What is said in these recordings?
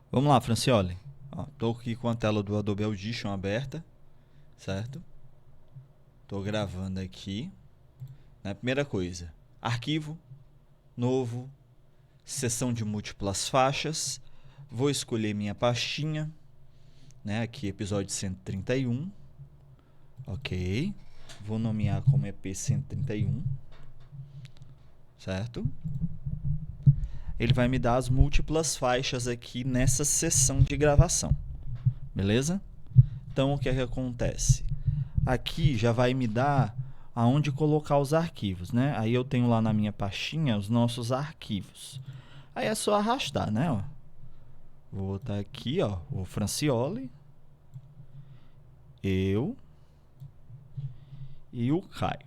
Vamos lá, Francioli. Ó, tô aqui com a tela do Adobe Audition aberta, certo? Tô gravando aqui. Né? Primeira coisa, arquivo, novo, seção de múltiplas faixas. Vou escolher minha pastinha, né? Aqui episódio 131. Ok. Vou nomear como EP 131, certo? Ele vai me dar as múltiplas faixas aqui nessa sessão de gravação, beleza? Então o que é que acontece? Aqui já vai me dar aonde colocar os arquivos, né? Aí eu tenho lá na minha pastinha os nossos arquivos. Aí é só arrastar, né? Ó. Vou botar aqui, ó, o Francioli, eu e o Caio.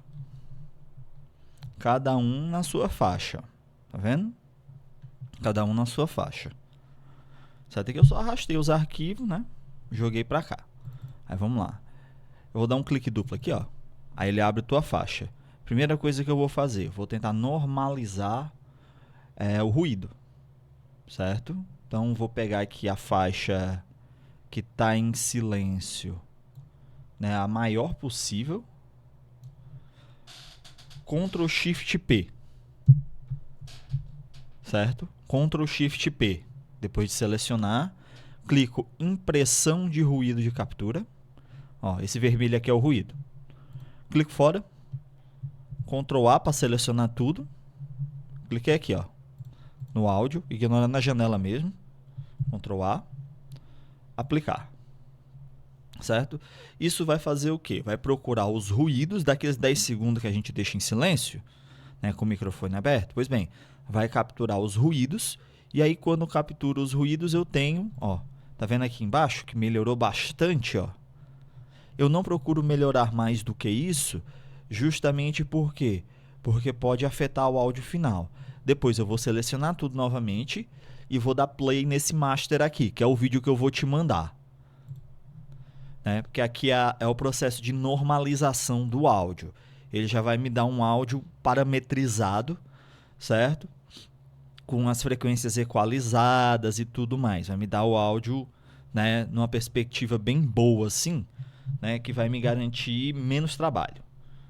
Cada um na sua faixa, tá vendo? Cada um na sua faixa. Certo? Que eu só arrastei os arquivos, né? Joguei pra cá. Aí vamos lá. Eu vou dar um clique duplo aqui, ó. Aí ele abre a tua faixa. Primeira coisa que eu vou fazer, vou tentar normalizar o ruído, certo? Então vou pegar aqui a faixa que está em silêncio, né, a maior possível. Ctrl Shift P, certo? Ctrl Shift P. Depois de selecionar, clico impressão de ruído de captura. Ó, esse vermelho aqui é o ruído. Clico fora. Ctrl A para selecionar tudo. Cliquei aqui, ó, no áudio, ignorando a janela mesmo. Ctrl A. Aplicar. Certo? Isso vai fazer o quê? Vai procurar os ruídos daqueles 10 segundos que a gente deixa em silêncio, né, com o microfone aberto. Pois bem, vai capturar os ruídos, e aí quando captura os ruídos eu tenho, ó, tá vendo aqui embaixo que melhorou bastante, ó. Eu não procuro melhorar mais do que isso, justamente porque pode afetar o áudio final. Depois eu vou selecionar tudo novamente e vou dar play nesse master aqui, que é o vídeo que eu vou te mandar. Né? Porque aqui é o processo de normalização do áudio. Ele já vai me dar um áudio parametrizado, certo? Com as frequências equalizadas e tudo mais. Vai me dar o áudio, né, numa perspectiva bem boa, assim, né, que vai me garantir menos trabalho.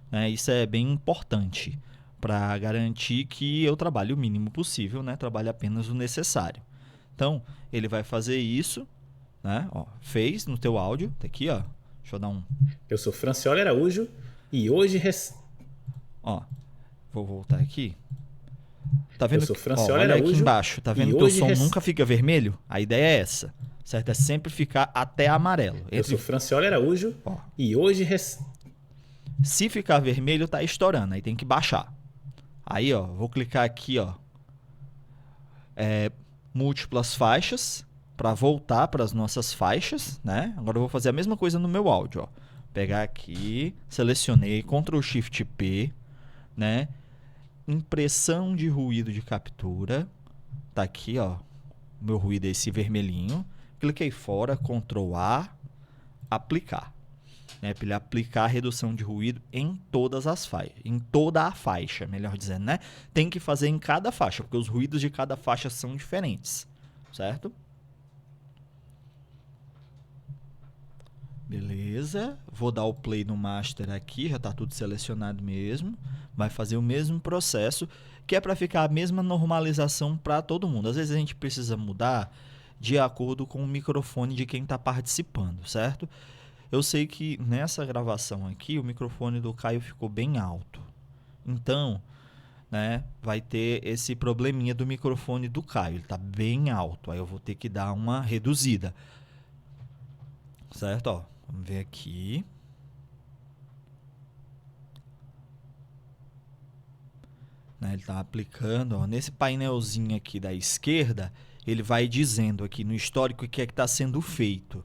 Né? Isso é bem importante para garantir que eu trabalhe o mínimo possível, né? Trabalhe apenas o necessário. Então, ele vai fazer isso, né? Ó, fez no teu áudio, tá aqui, ó. Deixa eu dar um. Eu sou Francioli Araújo e hoje. Ó, vou voltar aqui. Tá Eu vendo sou que, ó, Francioli olha aqui Araújo embaixo, tá vendo e que o hoje. som nunca fica vermelho? A ideia é essa, certo? É sempre ficar até amarelo. Eu sou Francioli Araújo Ó, e hoje. se ficar vermelho, tá estourando, aí tem que baixar. Aí, ó, vou clicar aqui, ó, múltiplas faixas para voltar para as nossas faixas, né? Agora eu vou fazer a mesma coisa no meu áudio, ó. Pegar aqui, selecionei, Ctrl Shift P, né? Impressão de ruído de captura. Tá aqui, ó. O meu ruído é esse vermelhinho. Cliquei fora, Ctrl A, aplicar. Né, para ele aplicar a redução de ruído em todas as faixas, em toda a faixa, melhor dizendo, né? Tem que fazer em cada faixa, porque os ruídos de cada faixa são diferentes, certo? Beleza, vou dar o play no master aqui, já está tudo selecionado mesmo. Vai fazer o mesmo processo, que é para ficar a mesma normalização para todo mundo. Às vezes a gente precisa mudar de acordo com o microfone de quem está participando, certo? Eu sei que nessa gravação aqui o microfone do Caio ficou bem alto. Então, né, vai ter esse probleminha do microfone do Caio. Ele está bem alto. Aí eu vou ter que dar uma reduzida. Certo? Ó, vamos ver aqui. Né, ele está aplicando. Ó, nesse painelzinho aqui da esquerda, ele vai dizendo aqui no histórico o que é que está sendo feito.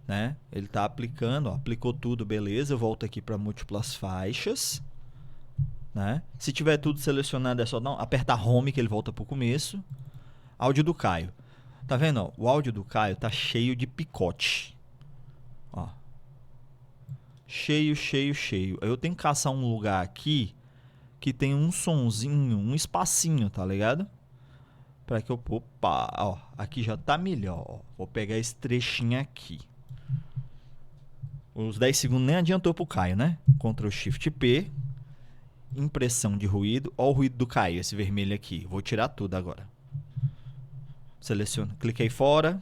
Né? Ele está aplicando, ó, aplicou tudo, beleza. Eu volto aqui para múltiplas faixas. Né? Se tiver tudo selecionado, é só apertar Home que ele volta para o começo. Áudio do Caio. Tá vendo? Ó? O áudio do Caio tá cheio de picote. Ó. Cheio, cheio, cheio. Eu tenho que caçar um lugar aqui que tem um sonzinho, um espacinho, tá ligado? Para que eu... Opa, ó, aqui já tá melhor. Ó. Vou pegar esse trechinho aqui. Os 10 segundos nem adiantou pro Caio, né? Ctrl Shift P. Impressão de ruído. Ó o ruído do Caio, esse vermelho aqui. Vou tirar tudo agora. Seleciono, cliquei fora.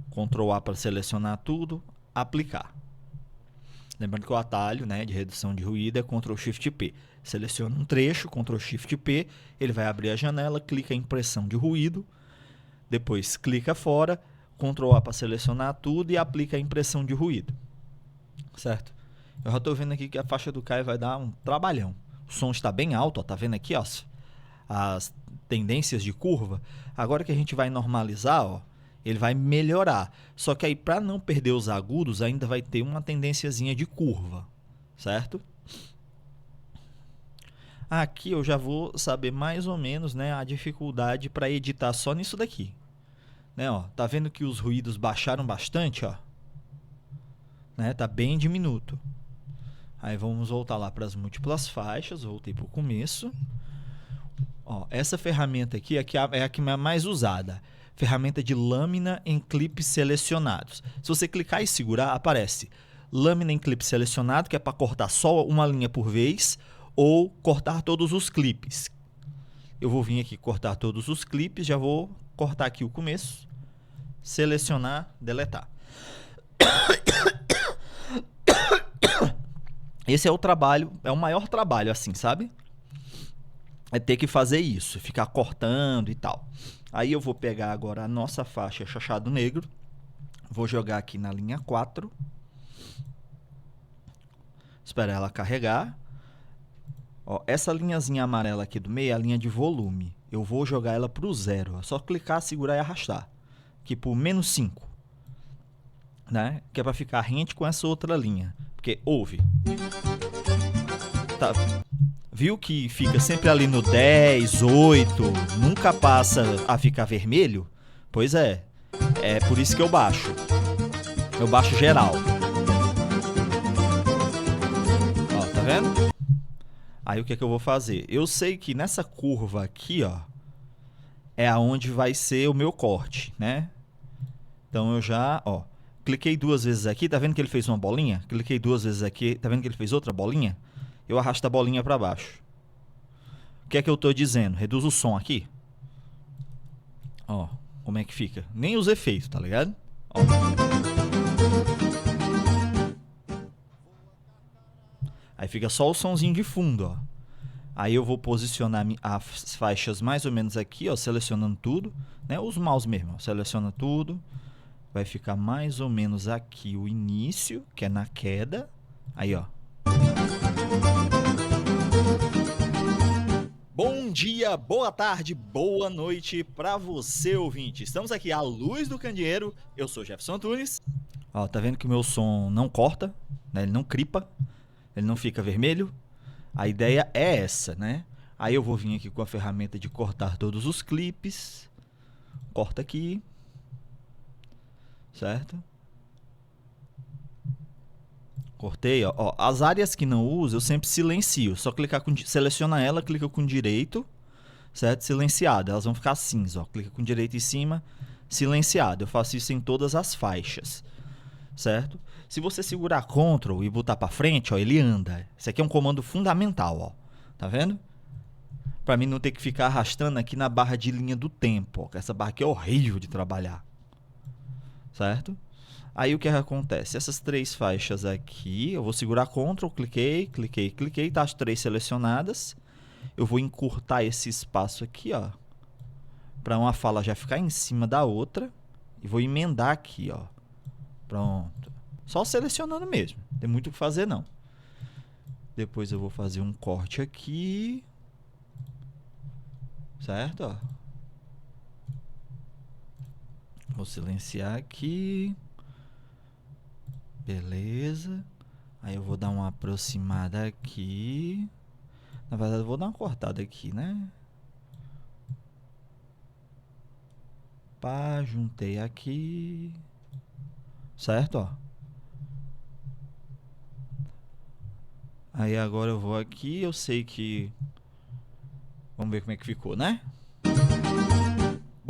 Ctrl A para selecionar tudo. Aplicar. Lembrando que o atalho, né, de redução de ruído é Ctrl Shift P. Seleciona um trecho, Ctrl Shift P, ele vai abrir a janela, clica em impressão de ruído, depois clica fora, Ctrl A para selecionar tudo e aplica a impressão de ruído. Certo? Eu já estou vendo aqui que a faixa do Caio vai dar um trabalhão. O som está bem alto, ó, tá vendo aqui, ó, as tendências de curva. Agora que a gente vai normalizar, ó, ele vai melhorar. Só que aí, para não perder os agudos, ainda vai ter uma tendênciazinha de curva, certo? Aqui eu já vou saber mais ou menos, né, a dificuldade para editar só nisso daqui. Né, ó, tá vendo que os ruídos baixaram bastante, ó? Né, tá bem diminuto. Aí vamos voltar lá para as múltiplas faixas, voltei para o começo. Ó, essa ferramenta aqui é a que é mais usada. Ferramenta de lâmina em clipes selecionados. Se você clicar e segurar, aparece lâmina em clipe selecionado, que é para cortar só uma linha por vez, ou cortar todos os clipes. Eu vou vir aqui cortar todos os clipes, já vou cortar aqui o começo, selecionar, deletar. Esse é o trabalho, é o maior trabalho assim, sabe? É ter que fazer isso, ficar cortando e tal. Aí eu vou pegar agora a nossa faixa chachado negro, vou jogar aqui na linha 4, esperar ela carregar. Ó, essa linhazinha amarela aqui do meio é a linha de volume. Eu vou jogar ela para o 0. É só clicar, segurar e arrastar. Aqui por -5. Né? Que é para ficar rente com essa outra linha. Porque ouve. Tá. Viu que fica sempre ali no 10, 8, nunca passa a ficar vermelho? Pois é. É por isso que eu baixo. Eu baixo geral. Ó, tá vendo? Aí o que é que eu vou fazer? Eu sei que nessa curva aqui, ó, é aonde vai ser o meu corte, né? Então eu já, ó, cliquei 2 vezes aqui, tá vendo que ele fez uma bolinha? Cliquei 2 vezes aqui, tá vendo que ele fez outra bolinha? Eu arrasto a bolinha para baixo. O que é que eu tô dizendo? Reduz o som aqui. Ó, como é que fica? Nem os efeitos, tá ligado? Ó. Aí fica só o sonzinho de fundo, ó. Aí eu vou posicionar as faixas mais ou menos aqui, ó, selecionando tudo, né? Os mouse mesmo, ó, seleciona tudo. Vai ficar mais ou menos aqui o início, que é na queda. Aí, ó. Bom dia, boa tarde, boa noite para você, ouvinte. Estamos aqui à luz do candeeiro. Eu sou Jefferson Antunes. Ó, tá vendo que o meu som não corta, né? Ele não cripa, ele não fica vermelho. A ideia é essa, né? Aí eu vou vir aqui com a ferramenta de cortar todos os clipes. Corta aqui. Certo? Cortei, ó. Ó, as áreas que não uso, eu sempre silencio. Só clicar com... Seleciona ela, clica com direito. Certo? Silenciada. Elas vão ficar cinza, ó. Clica com direito em cima, silenciado. Eu faço isso em todas as faixas. Certo? Se você segurar Ctrl e botar para frente, ó, ele anda. Isso aqui é um comando fundamental, ó. Tá vendo? Para mim não ter que ficar arrastando aqui na barra de linha do tempo, ó. Essa barra aqui é horrível de trabalhar. Certo? Aí o que acontece? Essas 3 faixas aqui, eu vou segurar Ctrl, cliquei, tá as 3 selecionadas. Eu vou encurtar esse espaço aqui, ó, para uma fala já ficar em cima da outra e vou emendar aqui, ó. Pronto. Só selecionando mesmo. Não tem muito o que fazer, não. Depois eu vou fazer um corte aqui. Certo? Ó. Vou silenciar aqui. Beleza. Aí eu vou dar uma aproximada aqui. Na verdade, eu vou dar uma cortada aqui, né? Pá, juntei aqui. Certo? Ó. Aí agora eu vou aqui, eu sei que... Vamos ver como é que ficou, né?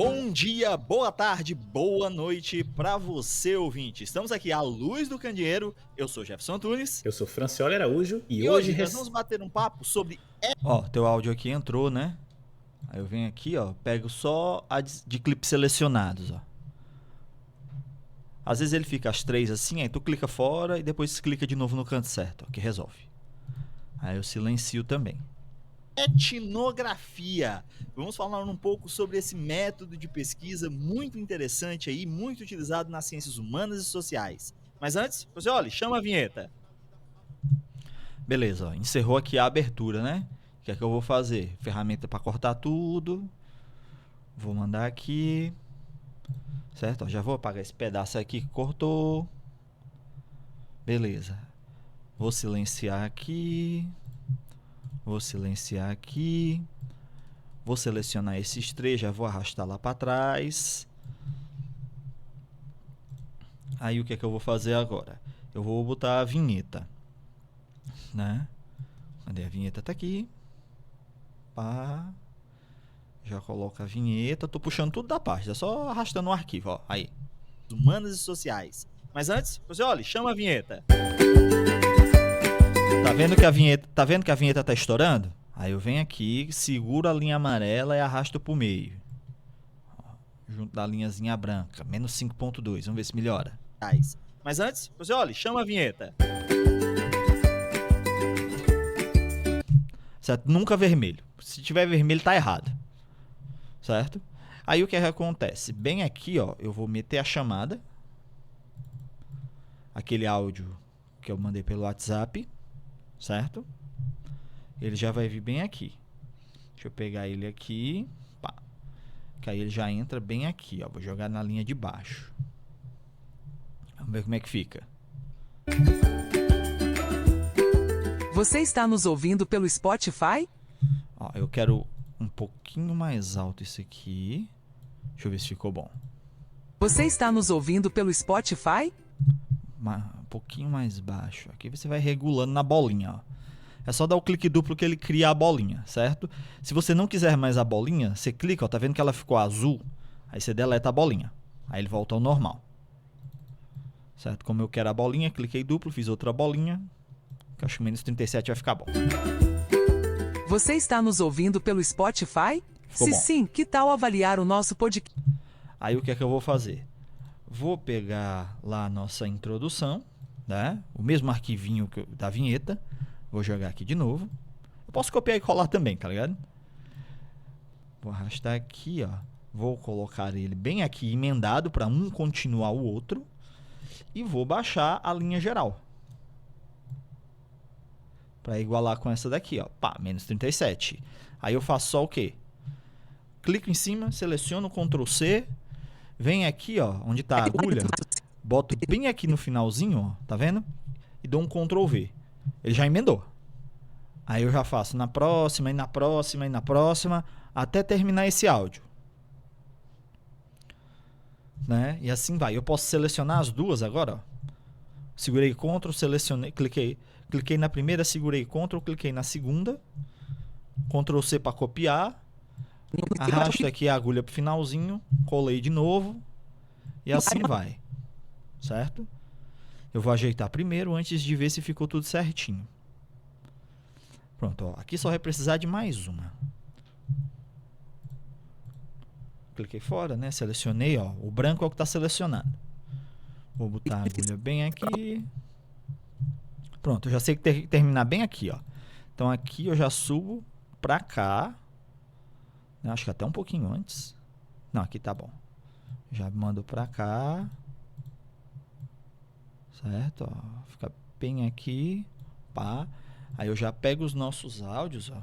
Bom dia, boa tarde, boa noite para você, ouvinte. Estamos aqui à luz do candeeiro. Eu sou Jefferson Antunes. Eu sou Francioli Araújo E hoje nós vamos bater um papo sobre... Ó, teu áudio aqui entrou, né? Aí eu venho aqui, ó, pego só a de clipes selecionados, ó. Às vezes ele fica as 3 assim, aí tu clica fora e depois clica de novo no canto certo, ó, que resolve. Aí eu silencio também. Etnografia. Vamos falar um pouco sobre esse método de pesquisa muito interessante aí, muito utilizado nas ciências humanas e sociais. Mas antes, você olha, chama a vinheta. Beleza, ó, encerrou aqui a abertura, né? O que é que eu vou fazer? Ferramenta para cortar tudo. Vou mandar aqui. Certo? Ó, já vou apagar esse pedaço aqui que cortou. Beleza. Vou silenciar aqui. Vou silenciar aqui. Vou selecionar esses 3, já vou arrastar lá para trás. Aí o que é que eu vou fazer agora? Eu vou botar a vinheta, né? Cadê a vinheta? Tá aqui. Pá. Já coloca a vinheta. Tô puxando tudo da página, só arrastando o arquivo, ó. Aí. Humanas e sociais. Mas antes, você olha, chama a vinheta. Tá vendo que a vinheta tá estourando? Aí eu venho aqui, seguro a linha amarela e arrasto pro meio. Ó, junto da linhazinha branca, menos 5.2. Vamos ver se melhora. Mas antes, você olha, chama a vinheta. Certo? Nunca vermelho. Se tiver vermelho, tá errado. Certo? Aí o que acontece? Bem aqui, ó, eu vou meter a chamada. Aquele áudio que eu mandei pelo WhatsApp. Certo? Ele já vai vir bem aqui. Deixa eu pegar ele aqui. Pá. Que aí ele já entra bem aqui, ó. Vou jogar na linha de baixo. Vamos ver como é que fica. Você está nos ouvindo pelo Spotify? Ó, eu quero um pouquinho mais alto isso aqui. Deixa eu ver se ficou bom. Você está nos ouvindo pelo Spotify? Um pouquinho mais baixo. Aqui você vai regulando na bolinha, ó. É só dar o clique duplo que ele cria a bolinha, certo? Se você não quiser mais a bolinha, você clica, ó, tá vendo que ela ficou azul? Aí você deleta a bolinha. Aí ele volta ao normal. Certo? Como eu quero a bolinha, cliquei duplo, fiz outra bolinha. Que eu acho que menos 37 vai ficar bom. Você está nos ouvindo pelo Spotify? Ficou Se bom. sim, que tal avaliar o nosso podcast? Aí o que é que eu vou fazer? Vou pegar lá a nossa introdução, né? O mesmo arquivinho da vinheta. Vou jogar aqui de novo. Eu posso copiar e colar também, tá ligado? Vou arrastar aqui, ó. Vou colocar ele bem aqui, emendado, para um continuar o outro. E vou baixar a linha geral. Para igualar com essa daqui, ó. Pá, menos 37. Aí eu faço só o quê? Clico em cima, seleciono Ctrl C. Vem aqui, ó, onde tá a agulha. Boto bem aqui no finalzinho, ó. Tá vendo? E dou um Ctrl V. Ele já emendou. Aí eu já faço na próxima, e na próxima, e na próxima, até terminar esse áudio. Né? E assim vai. Eu posso selecionar as duas agora, ó. Segurei Ctrl, selecionei, cliquei na primeira, segurei Ctrl, cliquei na segunda. Ctrl C para copiar. Arrasto aqui a agulha pro finalzinho, colei de novo. E assim vai. Certo? Eu vou ajeitar primeiro antes de ver se ficou tudo certinho. Pronto, ó. Aqui só vai precisar de mais uma. Cliquei fora, né? Selecionei, ó. O branco é o que está selecionado. Vou botar a agulha bem aqui. Pronto, eu já sei que tem que terminar bem aqui, ó. Então aqui eu já subo pra cá. Acho que até um pouquinho antes. Não, aqui tá bom. Já mando pra cá. Certo, ó. Fica bem aqui. Pá. Aí eu já pego os nossos áudios, ó.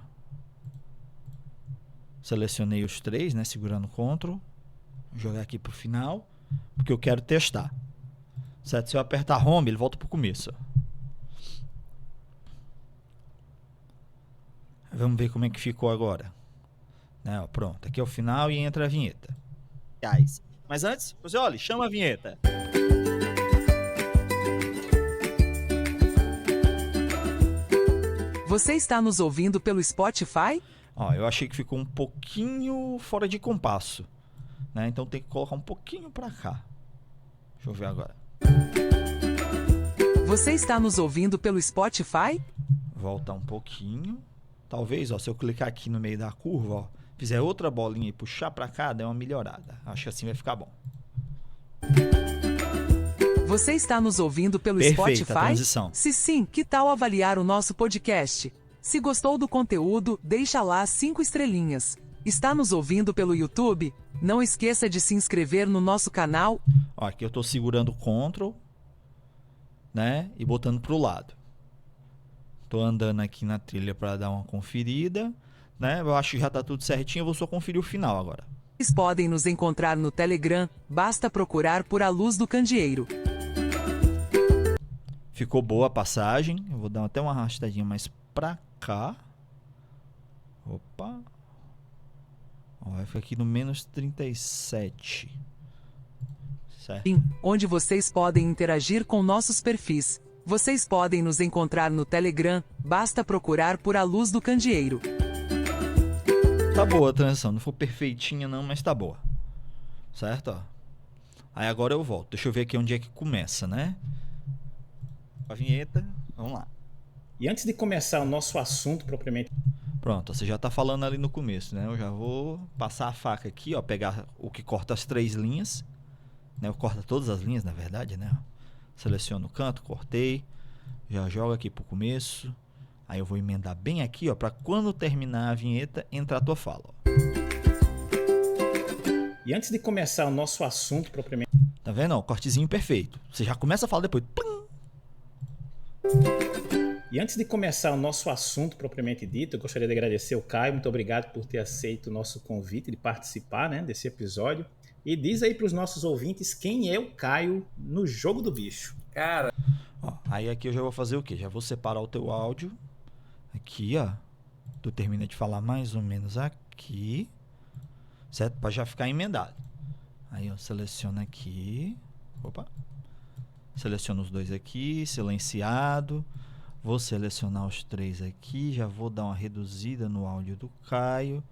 Selecionei os 3, né? Segurando Ctrl. Vou jogar aqui pro final. Porque eu quero testar. Certo? Se eu apertar Home, ele volta pro começo, ó. Vamos ver como é que ficou agora. Né, ó, pronto, aqui é o final e entra a vinheta. Mas antes, você olha, chama a vinheta. Você está nos ouvindo pelo Spotify? Ó, eu achei que ficou um pouquinho fora de compasso, né? Então tem que colocar um pouquinho para cá. Deixa eu ver agora. Você está nos ouvindo pelo Spotify? Voltar um pouquinho. Talvez, ó, se eu clicar aqui no meio da curva, ó, fizer outra bolinha e puxar para cá, dá uma melhorada. Acho que assim vai ficar bom. Você está nos ouvindo pelo Perfeita a Spotify? transição. Se sim, que tal avaliar o nosso podcast? Se gostou do conteúdo, deixa lá 5 estrelinhas. Está nos ouvindo pelo YouTube? Não esqueça de se inscrever no nosso canal. Ó, aqui eu tô segurando o Ctrl, né, e botando pro lado. Tô andando aqui na trilha para dar uma conferida, né? Eu acho que já tá tudo certinho, eu vou só conferir o final agora. Vocês podem nos encontrar no Telegram, basta procurar por A Luz do Candeeiro. Ficou boa a passagem. Eu vou dar até uma arrastadinha mais pra cá. Opa. Ó, vai ficar aqui no menos 37. Certo. Onde vocês podem interagir com nossos perfis. Vocês podem nos encontrar no Telegram, basta procurar por A Luz do Candeeiro. Tá boa a transição, não foi perfeitinha não, mas tá boa. Certo, ó. Aí agora eu volto. Deixa eu ver aqui onde é que começa, né? A vinheta, vamos lá. E antes de começar o nosso assunto propriamente... Pronto, você já tá falando ali no começo, né? Eu já vou passar a faca aqui, ó, pegar o que corta as 3 linhas, né? Eu corto todas as linhas, na verdade, né? Seleciono o canto, cortei, já jogo aqui pro começo. Aí eu vou emendar bem aqui, ó, para quando terminar a vinheta entrar a tua fala. Ó. E antes de começar o nosso assunto propriamente... Tá vendo? Ó, cortezinho perfeito. Você já começa a falar depois. Plim! E antes de começar o nosso assunto propriamente dito, eu gostaria de agradecer o Caio. Muito obrigado por ter aceito o nosso convite de participar, né, desse episódio. E diz aí para os nossos ouvintes quem é o Caio no Jogo do Bicho. Cara, Ó, aí aqui eu já vou fazer o quê? Já vou separar o teu áudio. Aqui, ó. Tu termina de falar mais ou menos aqui. Certo? Para já ficar emendado. Aí eu seleciono aqui. Opa. Seleciono os 2 aqui. Silenciado. Vou selecionar os 3 aqui. Já vou dar uma reduzida no áudio do Caio.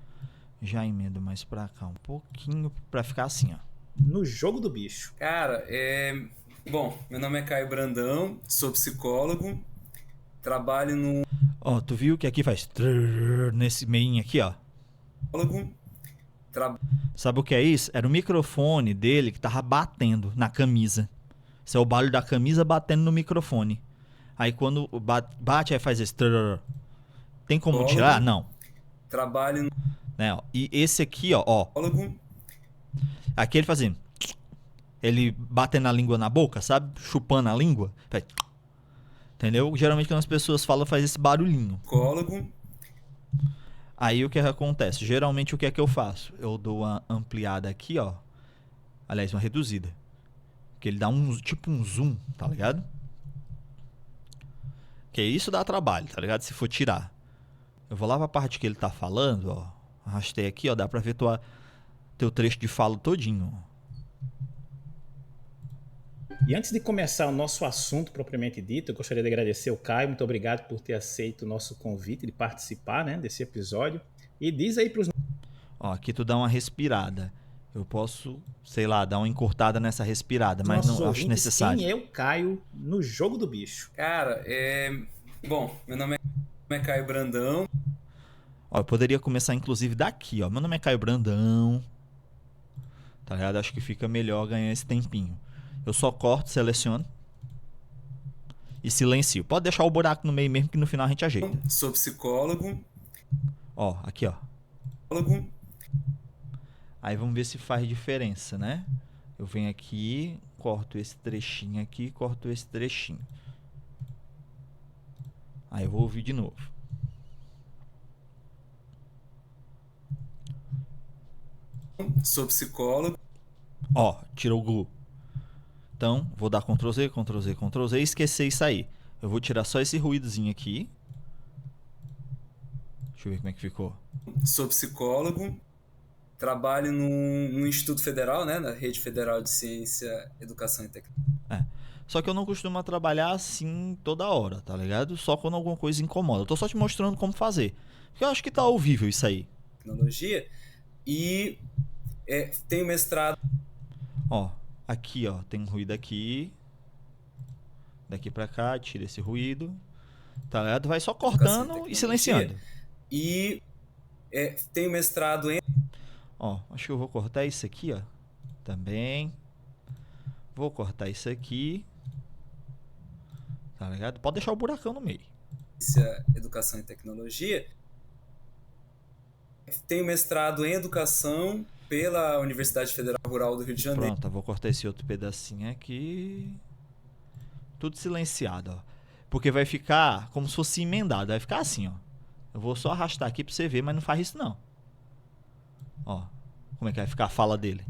Já emendo mais para cá um pouquinho. Para ficar assim, ó. No Jogo do Bicho. cara, Bom, meu nome é Caio Brandão, sou psicólogo, trabalho no... Ó, tu viu que aqui faz trrr nesse meinho aqui, ó. Sabe o que é isso? Era o microfone dele que tava batendo na camisa. Esse é o barulho da camisa batendo no microfone. Aí quando bate, aí faz esse trrr. Tem como tirar? Não. Trabalho no... Né, ó. E esse aqui, ó. Aqui ele fazendo. Ele batendo a língua na boca, sabe? Chupando a língua. Faz... Entendeu? Geralmente quando as pessoas falam, faz esse barulhinho. Psicólogo. Aí o que acontece? Geralmente o que é que eu faço? Eu dou uma ampliada aqui, ó. Aliás, uma reduzida. Que ele dá tipo um zoom, tá ligado? Que isso dá trabalho, tá ligado? Se for tirar. Eu vou lá pra parte que ele tá falando, ó. Arrastei aqui, ó. Dá pra ver teu trecho de fala todinho, ó. E antes de começar o nosso assunto propriamente dito, eu gostaria de agradecer o Caio. Muito obrigado por ter aceito o nosso convite de participar, né, desse episódio. E diz aí para os... Ó, aqui tu dá uma respirada. Eu posso, sei lá, dar uma encurtada nessa respirada, mas não acho necessário. Quem é o Caio no Jogo do Bicho? Cara, Bom, meu nome é Caio Brandão. Ó, eu poderia começar inclusive daqui, ó. Meu nome é Caio Brandão. Tá ligado? Acho que fica melhor ganhar esse tempinho. Eu só corto, seleciono e silencio. Pode deixar o buraco no meio mesmo que no final a gente ajeita. Sou psicólogo. Ó, aqui, ó. Psicólogo. Aí vamos ver se faz diferença, né? Eu venho aqui, corto esse trechinho aqui, corto esse trechinho. Aí eu vou ouvir de novo. Sou psicólogo. Ó, tirou o glue. Então, vou dar Ctrl Z, Ctrl Z, Ctrl Z e esquecer isso aí. Eu vou tirar só esse ruídozinho aqui. Deixa eu ver como é que ficou. Sou psicólogo. Trabalho no Instituto Federal, né? Na Rede Federal de Ciência, Educação e Tecnologia. Só que eu não costumo trabalhar assim toda hora, tá ligado? Só quando alguma coisa incomoda. Eu tô só te mostrando como fazer. Porque eu acho que tá ouvível isso aí. Tecnologia. E Tenho mestrado. Ó, aqui, ó, tem um ruído aqui. Daqui pra cá, tira esse ruído. Tá ligado? Vai só cortando e silenciando. E tenho mestrado em... Ó, acho que eu vou cortar isso aqui, ó. Também. Vou cortar isso aqui. Tá ligado? Pode deixar o buracão no meio. Educação e Tecnologia. Tenho mestrado em Educação pela Universidade Federal Rural do Rio de Janeiro. Pronto, eu vou cortar esse outro pedacinho aqui. Tudo silenciado, ó. Porque vai ficar como se fosse emendado. Vai ficar assim, ó. Eu vou só arrastar aqui pra você ver, mas não faz isso não. Ó, como é que vai ficar a fala dele.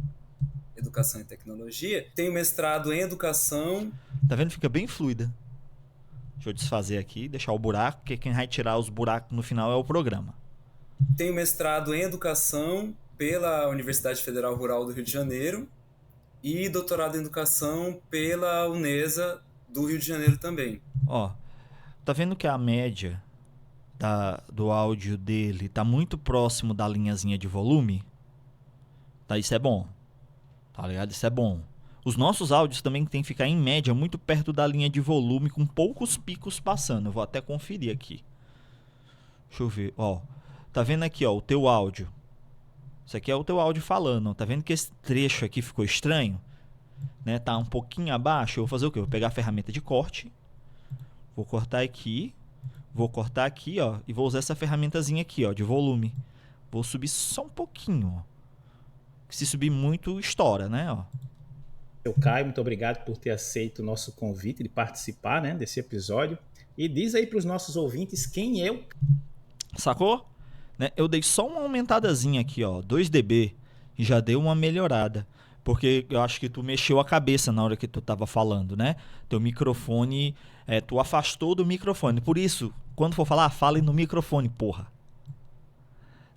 Educação e Tecnologia. Tenho mestrado em Educação. Tá vendo? Fica bem fluida. Deixa eu desfazer aqui, deixar o buraco, porque quem vai tirar os buracos no final é o programa. Tenho mestrado em Educação pela Universidade Federal Rural do Rio de Janeiro e doutorado em Educação pela Unesa do Rio de Janeiro também. Ó, tá vendo que a média do áudio dele tá muito próximo da linhazinha de volume? Tá, isso é bom. Tá ligado? Isso é bom. Os nossos áudios também tem que ficar em média muito perto da linha de volume, com poucos picos passando. Eu vou até conferir aqui. Deixa eu ver, ó. Tá vendo aqui, ó, o teu áudio. Isso aqui é o teu áudio falando, ó. Tá vendo que esse trecho aqui ficou estranho? Né? Tá um pouquinho abaixo. Eu vou fazer o quê? Eu vou pegar a ferramenta de corte. Vou cortar aqui. Vou cortar aqui, ó. E vou usar essa ferramentazinha aqui, ó, de volume. Vou subir só um pouquinho, ó. Se subir muito, estoura, né, ó. Seu Caio, muito obrigado por ter aceito o nosso convite de participar, né, desse episódio. E diz aí para os nossos ouvintes quem é o... Sacou? Né? Eu dei só uma aumentadazinha aqui, ó, 2 dB, e já deu uma melhorada. Porque eu acho que tu mexeu a cabeça na hora que tu tava falando, né? Teu microfone, tu afastou do microfone. Por isso, quando for falar, fale no microfone, porra.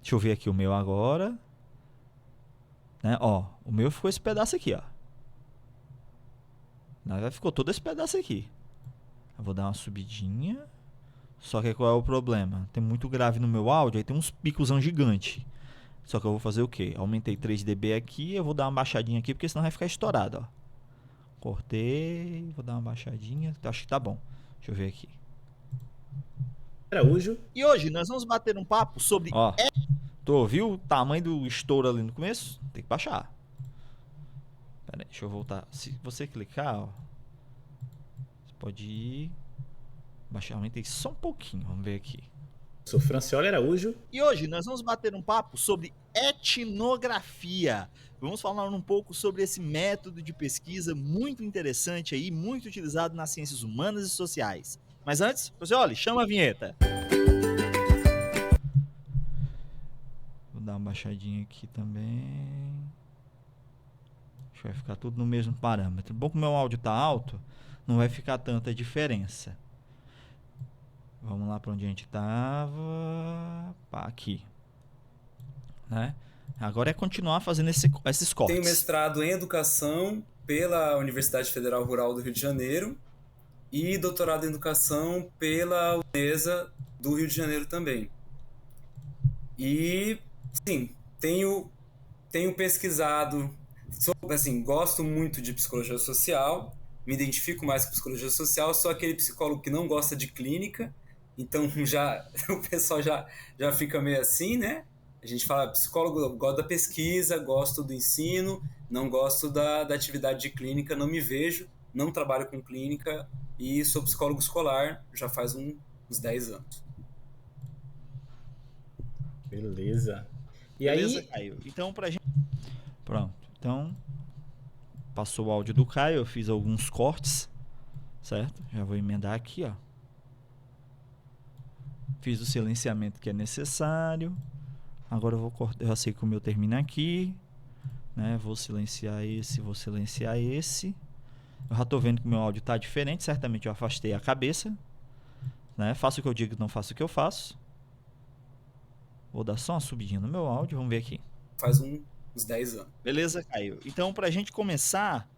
Deixa eu ver aqui o meu agora. Né? Ó, o meu ficou esse pedaço aqui, ó. Ficou todo esse pedaço aqui. Eu vou dar uma subidinha. Só que qual é o problema? Tem muito grave no meu áudio, aí tem uns picosão gigante. Só que eu vou fazer o quê? Aumentei 3 dB aqui, eu vou dar uma baixadinha aqui, porque senão vai ficar estourado, ó. Cortei, vou dar uma baixadinha. Acho que tá bom. Deixa eu ver aqui. Araújo. E hoje nós vamos bater um papo sobre... Ó, tu ouviu o tamanho do estouro ali no começo? Tem que baixar. Pera aí, deixa eu voltar. Se você clicar, ó, você pode ir... Baixar, aumentei só um pouquinho, vamos ver aqui. Sou Francioli Araújo. E hoje nós vamos bater um papo sobre etnografia. Vamos falar um pouco sobre esse método de pesquisa muito interessante aí, muito utilizado nas ciências humanas e sociais. Mas antes, Francioli, chama a vinheta. Vou dar uma baixadinha aqui também. Acho que vai ficar tudo no mesmo parâmetro. Bom que o meu áudio tá alto, não vai ficar tanta diferença. Vamos lá para onde a gente tava. Pá, aqui. Né? Agora é continuar fazendo esses cortes. Tenho mestrado em Educação pela Universidade Federal Rural do Rio de Janeiro e doutorado em Educação pela Unesa do Rio de Janeiro também. E, sim, tenho pesquisado, assim, gosto muito de psicologia social, me identifico mais com psicologia social, sou aquele psicólogo que não gosta de clínica, então o pessoal já fica meio assim, né? A gente fala, psicólogo, eu gosto da pesquisa, gosto do ensino, não gosto da atividade de clínica, não me vejo, não trabalho com clínica e sou psicólogo escolar já faz uns 10 anos. Beleza. E Beleza, aí... Caio? Então, pra gente... Pronto. Então, passou o áudio do Caio, eu fiz alguns cortes, certo? Já vou emendar aqui, ó. Fiz o silenciamento que é necessário. Agora eu vou cortar, eu já sei que o meu termina aqui, né? Vou silenciar esse. Eu já tô vendo que o meu áudio tá diferente, certamente eu afastei a cabeça, né? Faço o que eu digo, não faço o que eu faço. Vou dar só uma subidinha no meu áudio, vamos ver aqui. Faz uns 10 anos. Beleza, Caio? Então, pra gente começar,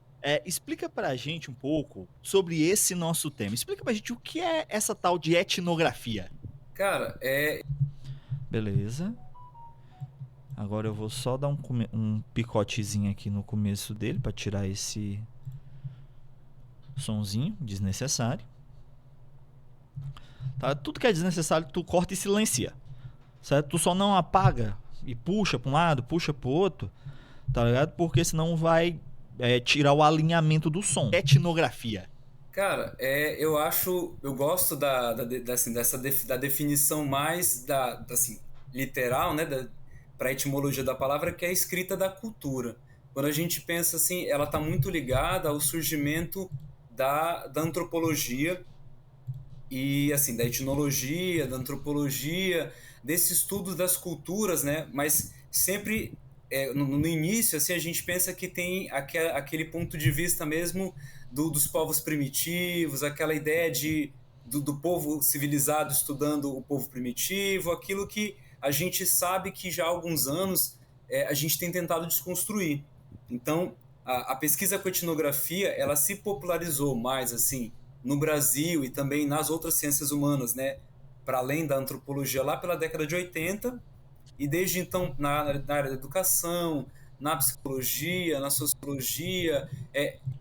explica pra gente um pouco sobre esse nosso tema. Explica pra gente o que é essa tal de etnografia. Cara, Beleza. Agora eu vou só dar um picotezinho aqui no começo dele para tirar esse sonzinho desnecessário. Tá? Tudo que é desnecessário tu corta e silencia, certo? Tu só não apaga e puxa para um lado, puxa para o outro, tá ligado? Porque senão vai tirar o alinhamento do som. Etnografia. Cara, eu gosto da definição mais assim, literal, né, para a etimologia da palavra, que é a escrita da cultura. Quando a gente pensa assim, ela está muito ligada ao surgimento da antropologia e assim, da etnologia, da antropologia, desse estudo das culturas, né? Mas sempre no início, assim, a gente pensa que tem aquele ponto de vista mesmo dos povos primitivos, aquela ideia do povo civilizado estudando o povo primitivo, aquilo que a gente sabe que já há alguns anos a gente tem tentado desconstruir. Então, a pesquisa com etnografia, ela se popularizou mais, assim, no Brasil e também nas outras ciências humanas, né? Para além da antropologia, lá pela década de 80, e desde então na área da educação, na psicologia, na sociologia,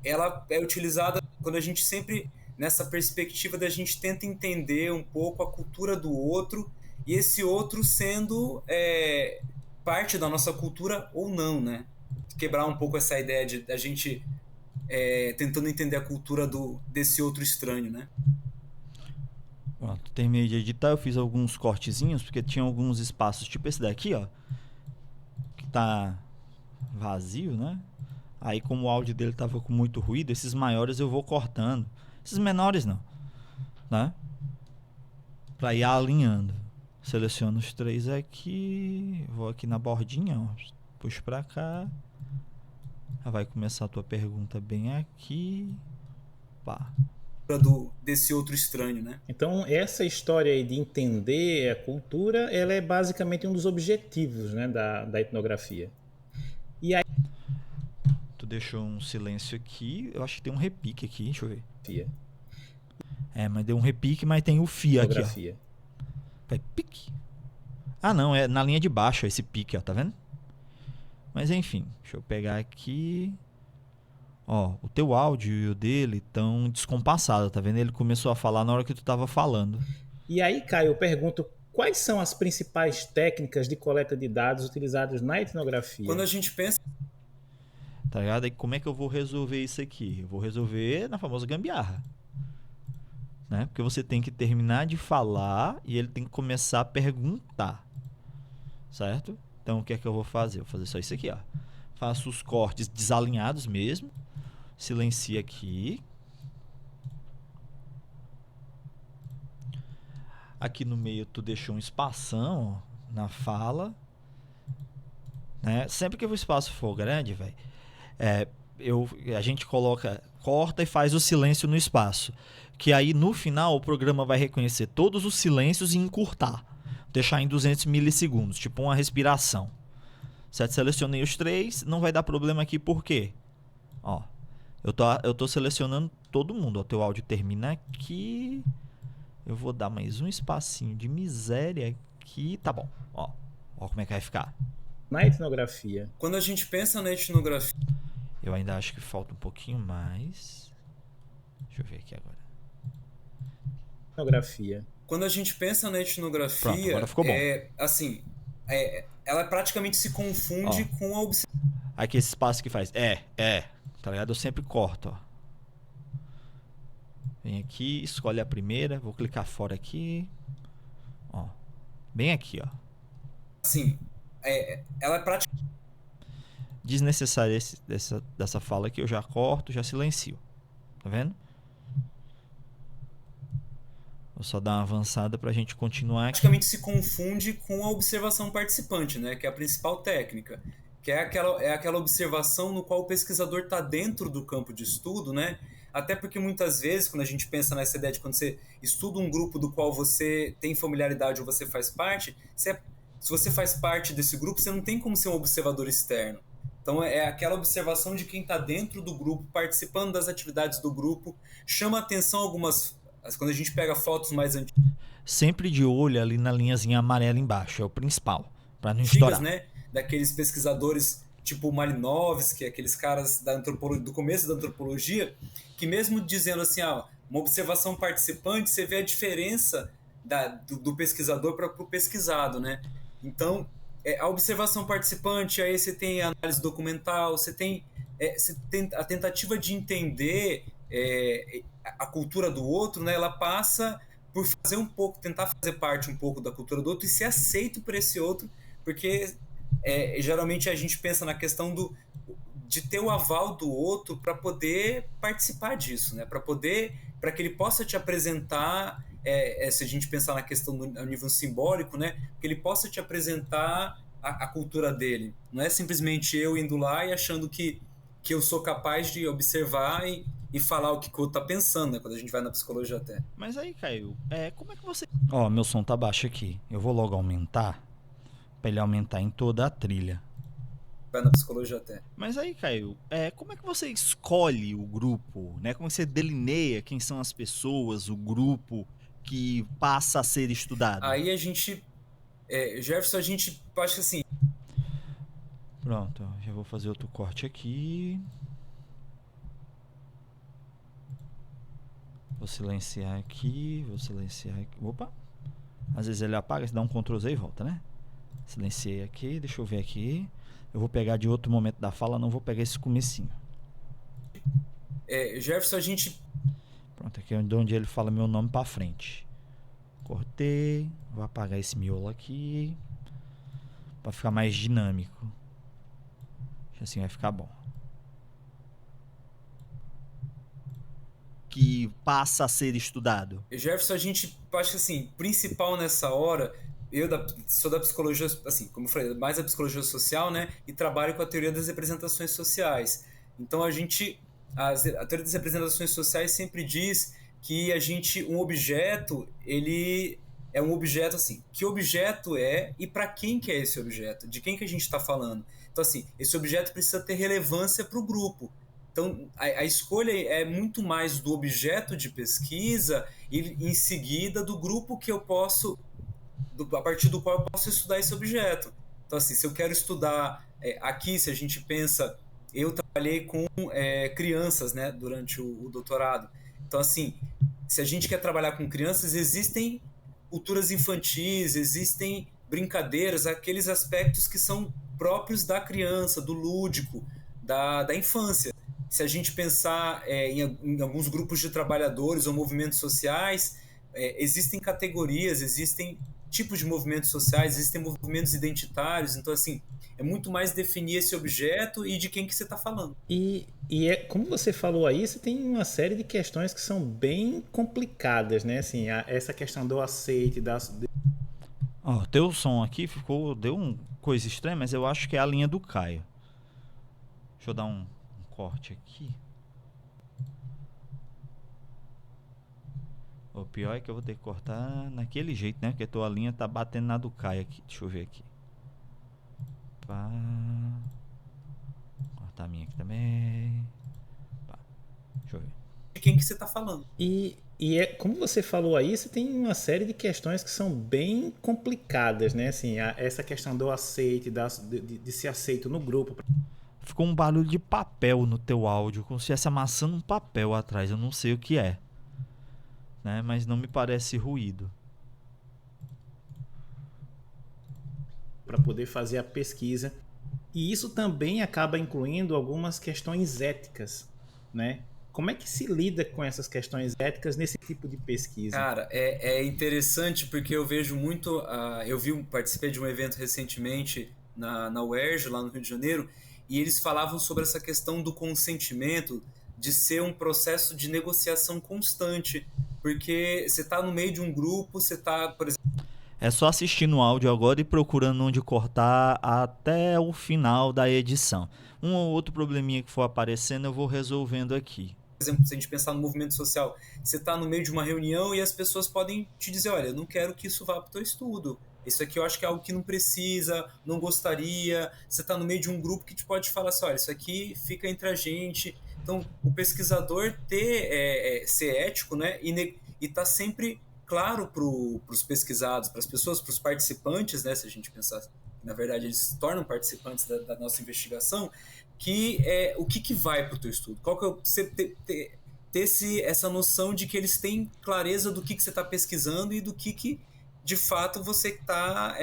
ela é utilizada quando a gente sempre, nessa perspectiva da gente tenta entender um pouco a cultura do outro, e esse outro sendo parte da nossa cultura ou não, né? Quebrar um pouco essa ideia de a gente tentando entender a cultura desse outro estranho, né? Pronto, terminei de editar, eu fiz alguns cortezinhos, porque tinha alguns espaços, tipo esse daqui, ó, que tá vazio, né? Aí como o áudio dele tava com muito ruído, esses maiores eu vou cortando. Esses menores não, né? Pra ir alinhando. Seleciono os 3 aqui, vou aqui na bordinha, ó, puxo pra cá. Já vai começar a tua pergunta bem aqui. Pá. Desse outro estranho, né? Então, essa história aí de entender a cultura, ela é basicamente um dos objetivos, né, da etnografia. E aí... Tu deixou um silêncio aqui, eu acho que tem um repique aqui, deixa eu ver. Mas deu um repique, mas tem o fio aqui, ó. Vai pique. Ah, não, é na linha de baixo esse pique, ó, tá vendo? Mas enfim, deixa eu pegar aqui. Ó, o teu áudio e o dele estão descompassados, tá vendo? Ele começou a falar na hora que tu tava falando. E aí, Caio, eu pergunto, quais são as principais técnicas de coleta de dados utilizadas na etnografia? Quando a gente pensa... Tá ligado? E como é que eu vou resolver isso aqui? Eu vou resolver na famosa gambiarra. Né? Porque você tem que terminar de falar e ele tem que começar a perguntar. Certo? Então, o que é que eu vou fazer? Eu vou fazer só isso aqui, ó. Faço os cortes desalinhados mesmo. Silencia aqui. Aqui no meio tu deixou um espação, ó, na fala. Né? Sempre que o espaço for grande, velho, a gente corta e faz o silêncio no espaço. Que aí no final o programa vai reconhecer todos os silêncios e encurtar. Deixar em 200 milissegundos, tipo uma respiração. Certo? Selecionei os 3, não vai dar problema aqui, por quê? Ó, eu tô selecionando todo mundo. O teu áudio termina aqui. Eu vou dar mais um espacinho de miséria aqui. Tá bom, ó como é que vai ficar. Na etnografia. Quando a gente pensa na etnografia... Eu ainda acho que falta um pouquinho mais. Deixa eu ver aqui agora. Etnografia. Quando a gente pensa na etnografia... Pronto, agora ficou bom. Ela praticamente se confunde com a observação. Aqui esse espaço que faz. Tá ligado? Eu sempre corto, ó. Vem aqui, escolhe a primeira. Vou clicar fora aqui. Ó. Bem aqui, ó. Assim, ela é praticamente... Desnecessário dessa fala aqui, eu já corto, já silencio. Tá vendo? Vou só dar uma avançada pra gente continuar aqui. Praticamente se confunde com a observação participante, né? Que é a principal técnica. Que é aquela observação no qual o pesquisador está dentro do campo de estudo, né? Até porque muitas vezes, quando a gente pensa nessa ideia de quando você estuda um grupo do qual você tem familiaridade ou você faz parte, se você faz parte desse grupo, você não tem como ser um observador externo. Então é aquela observação de quem está dentro do grupo, participando das atividades do grupo, chama atenção algumas... Quando a gente pega fotos mais antigas... Sempre de olho ali na linhazinha amarela embaixo, é o principal, para não estourar. Né? daqueles pesquisadores tipo Malinowski, aqueles caras do começo da antropologia, que mesmo dizendo assim, uma observação participante, você vê a diferença do pesquisador para o pesquisado, né? Então, a observação participante, aí você tem a análise documental, você tem a tentativa de entender a cultura do outro, né? Ela passa por tentar fazer parte um pouco da cultura do outro e ser aceito por esse outro, porque geralmente a gente pensa na questão de ter o aval do outro para poder participar disso, né? Para que ele possa te apresentar, se a gente pensar na questão do nível simbólico, né? Que ele possa te apresentar a cultura dele. Não é simplesmente eu indo lá e achando que eu sou capaz de observar e falar o que o outro tá pensando, né? Quando a gente vai na psicologia até. Mas aí, Caio, como é que você... Ó, meu som tá baixo aqui. Eu vou logo aumentar, pra ele aumentar em toda a trilha. Vai na psicologia até. Mas aí, Caio, como é que você escolhe o grupo, né? Como você delineia quem são as pessoas, o grupo que passa a ser estudado? Aí a gente... Jefferson, a gente acha que assim... Pronto, já vou fazer outro corte aqui. Vou silenciar aqui, Opa! Às vezes ele apaga, você dá um Ctrl Z e volta, né? Silenciei aqui, deixa eu ver aqui. Eu vou pegar de outro momento da fala, não vou pegar esse comecinho. Jefferson, a gente... Pronto, aqui é onde ele fala meu nome pra frente. Cortei, vou apagar esse miolo aqui pra ficar mais dinâmico. Assim vai ficar bom. Que passa a ser estudado. Jefferson, a gente acha que assim, principal nessa hora, sou da psicologia, assim, como eu falei, mais da psicologia social, né? E trabalho com a teoria das representações sociais. Então a teoria das representações sociais sempre diz que um objeto, ele é um objeto assim, que objeto é e para quem que é esse objeto? De quem que a gente está falando? Então assim, esse objeto precisa ter relevância para o grupo. Então, a escolha é muito mais do objeto de pesquisa e, em seguida, do grupo que eu posso, a partir do qual eu posso estudar esse objeto. Então, assim, se eu quero estudar aqui, se a gente pensa, eu trabalhei com crianças, né, durante o doutorado. Então, assim, se a gente quer trabalhar com crianças, existem culturas infantis, existem brincadeiras, aqueles aspectos que são próprios da criança, do lúdico, da infância. Se a gente pensar em alguns grupos de trabalhadores ou movimentos sociais, existem categorias, existem tipos de movimentos sociais, existem movimentos identitários. Então, assim, é muito mais definir esse objeto e de quem que você está falando. E como você falou aí, você tem uma série de questões que são bem complicadas, né? Assim, essa questão do aceite, Ó, teu som aqui deu uma coisa estranha, mas eu acho que é a linha do Caio. Deixa eu dar um corte aqui. O pior é que eu vou ter que cortar naquele jeito, né? Porque a tua linha tá batendo na do Caio aqui. Deixa eu ver aqui. Pá. Cortar a minha aqui também. Pá. Deixa eu ver. De quem que você está falando. Como você falou aí, você tem uma série de questões que são bem complicadas, né? Assim, essa questão do aceite, de ser aceito no grupo. Ficou um barulho de papel no teu áudio, como se estivesse amassando um papel atrás. Eu não sei o que é, né? Mas não me parece ruído. Para poder fazer a pesquisa. E isso também acaba incluindo algumas questões éticas, né? Como é que se lida com essas questões éticas nesse tipo de pesquisa? Cara, é interessante porque eu vejo muito... participei de um evento recentemente na UERJ, lá no Rio de Janeiro, e eles falavam sobre essa questão do consentimento, de ser um processo de negociação constante, porque você está no meio de um grupo, você está, por exemplo... É só assistir no áudio agora e procurando onde cortar até o final da edição. Um ou outro probleminha que for aparecendo eu vou resolvendo aqui. Por exemplo, se a gente pensar no movimento social, você está no meio de uma reunião e as pessoas podem te dizer, olha, eu não quero que isso vá para o teu estudo. Isso aqui eu acho que é algo que não precisa, não gostaria. Você está no meio de um grupo que te pode falar assim, olha, isso aqui fica entre a gente. Então, o pesquisador ser ético, né, e estar sempre claro para os pesquisados, para as pessoas, para os participantes, né, se a gente pensar na verdade eles se tornam participantes da nossa investigação, que é o que vai para o teu estudo. Qual que é você ter essa noção de que eles têm clareza do que você está pesquisando e do que de fato você está...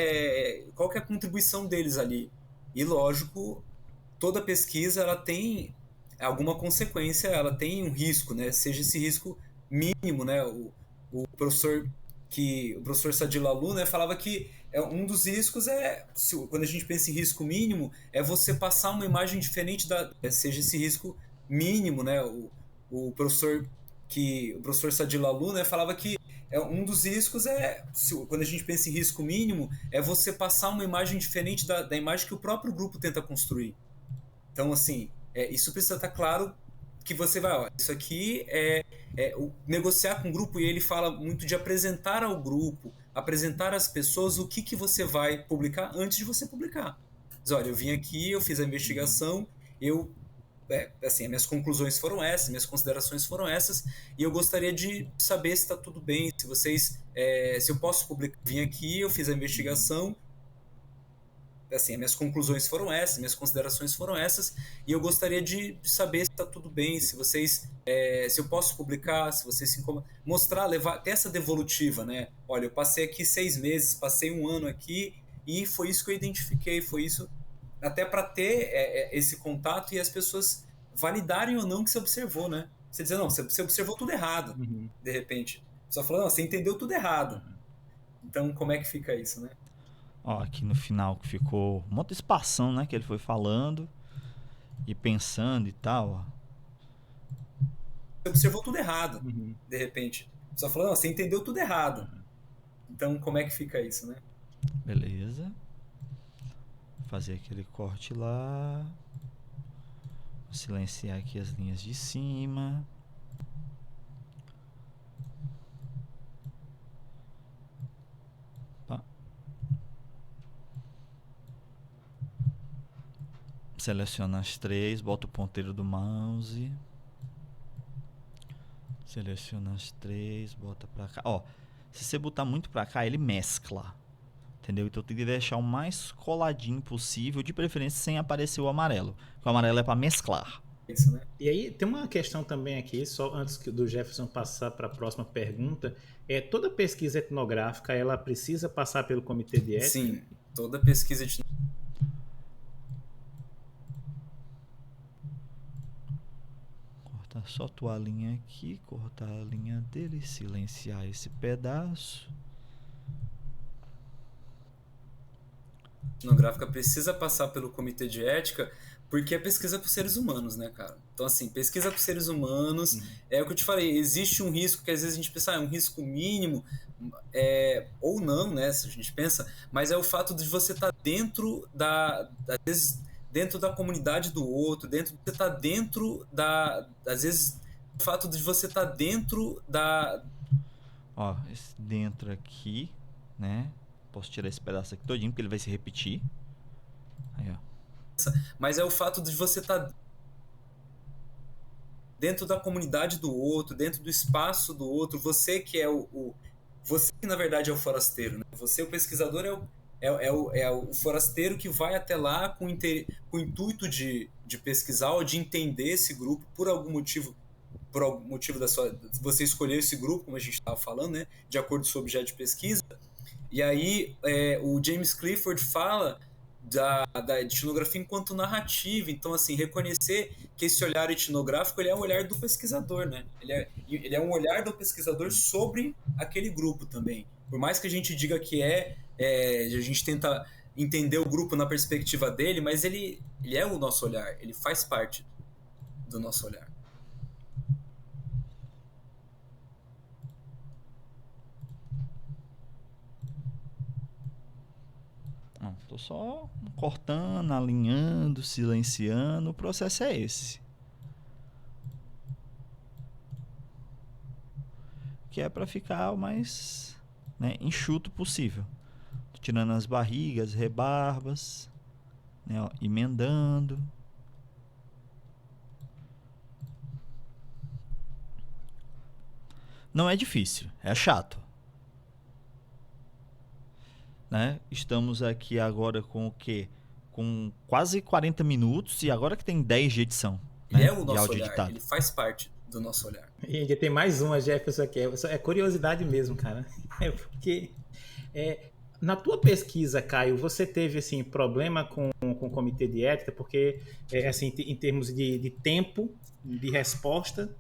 qual que é a contribuição deles ali. E, lógico, toda pesquisa ela tem alguma consequência, ela tem um risco, né? Seja esse risco mínimo, né? O professor Sadi Lalu, né, falava que um dos riscos quando a gente pensa em risco mínimo, é você passar uma imagem diferente seja esse risco mínimo, né? O professor Sadi Lalu, né, falava que um dos riscos quando a gente pensa em risco mínimo, é você passar uma imagem diferente da imagem que o próprio grupo tenta construir. Então, assim, isso precisa estar claro que você vai... Ó, isso aqui negociar com o grupo, e ele fala muito de apresentar ao grupo, apresentar às pessoas o que você vai publicar antes de você publicar. Diz, olha, eu vim aqui, eu fiz a investigação, assim, minhas conclusões foram essas, minhas considerações foram essas, e eu gostaria de saber se está tudo bem, se eu posso publicar. Vim aqui, eu fiz a investigação, assim, minhas conclusões foram essas, minhas considerações foram essas, e eu gostaria de saber se está tudo bem, se eu posso publicar, se vocês se incomodam, mostrar, ter essa devolutiva, né? Olha, eu passei aqui 6 meses, passei 1 ano aqui, e foi isso que eu identifiquei, foi isso, até para ter esse contato e as pessoas validarem ou não o que você observou, né? Você dizer, não, você observou tudo errado, de repente. Só falou, não, você entendeu tudo errado. Então, como é que fica isso, né? Ó, aqui no final que ficou um monte de espação, né? Que ele foi falando e pensando e tal, ó. Você observou tudo errado, de repente. Só falou, não, você entendeu tudo errado. Então, como é que fica isso, né? Beleza. Fazer aquele corte lá. Silenciar aqui as linhas de cima. Tá. Seleciona as 3, bota o ponteiro do mouse. Seleciona as 3, bota pra cá. Ó, se você botar muito pra cá, ele mescla. Entendeu? Então tem que deixar o mais coladinho possível, de preferência sem aparecer o amarelo. Porque o amarelo é para mesclar. Isso, né? E aí tem uma questão também aqui, só antes do Jefferson passar para a próxima pergunta. Toda pesquisa etnográfica, ela precisa passar pelo comitê de ética? Sim, toda pesquisa etnográfica. Cortar só tua linha aqui, cortar a linha dele, silenciar esse pedaço. Etnográfica precisa passar pelo comitê de ética, porque é pesquisa com seres humanos, né, cara? Então, assim, pesquisa com seres humanos, é o que eu te falei, existe um risco que às vezes a gente pensa, é um risco mínimo, ou não, né, se a gente pensa, mas é o fato de você estar dentro às vezes, dentro da comunidade do outro, às vezes, o fato de você estar dentro Ó, esse dentro aqui, né? Posso tirar esse pedaço aqui todinho, porque ele vai se repetir. Aí, ó. Mas é o fato de você estar dentro da comunidade do outro, dentro do espaço do outro, você que é você que na verdade é o forasteiro, né? Você, o pesquisador, é o forasteiro que vai até lá com o intuito de pesquisar ou de entender esse grupo por algum motivo você escolheu esse grupo, como a gente estava falando, né? De acordo com o seu objeto de pesquisa. E aí o James Clifford fala da etnografia enquanto narrativa. Então, assim, reconhecer que esse olhar etnográfico ele é o olhar do pesquisador, né? Ele é um olhar do pesquisador sobre aquele grupo também. Por mais que a gente diga que a gente tenta entender o grupo na perspectiva dele, mas ele é o nosso olhar, ele faz parte do nosso olhar. Não, tô só cortando, alinhando, silenciando. O processo é esse. Que é para ficar o mais, né, enxuto possível. Tô tirando as barrigas, rebarbas, né, ó, emendando. Não é difícil, é chato. né? Estamos aqui agora com o quê? Com quase 40 minutos e agora que tem 10 de edição. Ele né? é o De nosso áudio olhar, editado. ele faz parte do nosso olhar. E ainda tem mais uma, Jefferson, aqui. É curiosidade mesmo, cara. É porque na tua pesquisa, Caio, você teve assim problema com o comitê de ética, porque assim, em termos de tempo de resposta?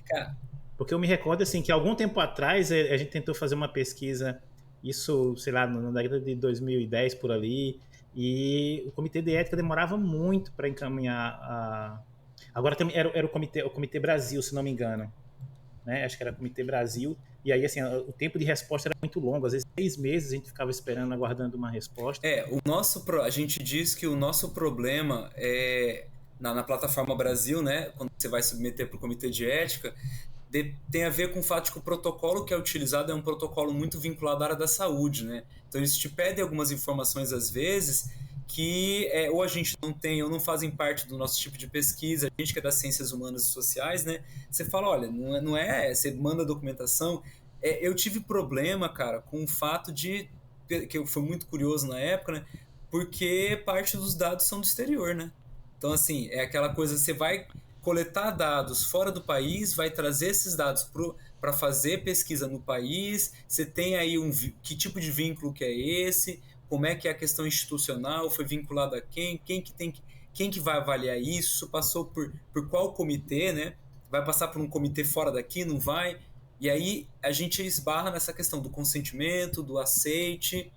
Cara, porque eu me recordo assim que algum tempo atrás a gente tentou fazer uma pesquisa, isso, sei lá, na década de 2010 por ali, e o comitê de ética demorava muito para encaminhar. Agora também era o comitê Brasil, se não me engano, né? Acho que era o Comitê Brasil, e aí assim, o tempo de resposta era muito longo, às vezes 6 meses a gente ficava esperando, aguardando uma resposta. a gente diz que o nosso problema é na plataforma Brasil, né, quando você vai submeter para o Comitê de Ética, tem a ver com o fato de que o protocolo que é utilizado é um protocolo muito vinculado à área da saúde, né? Então eles te pedem algumas informações às vezes que ou a gente não tem ou não fazem parte do nosso tipo de pesquisa, a gente que é das ciências humanas e sociais, né? Você fala, olha, você manda a documentação. Eu tive problema, cara, com o fato que eu fui muito curioso na época, né? Porque parte dos dados são do exterior, né? Então, assim, é aquela coisa, você vai coletar dados fora do país, vai trazer esses dados para fazer pesquisa no país, você tem aí que tipo de vínculo que é esse, como é que é a questão institucional, foi vinculado a quem que vai avaliar isso, passou por qual comitê, né? Vai passar por um comitê fora daqui, não vai? E aí a gente esbarra nessa questão do consentimento, do aceite.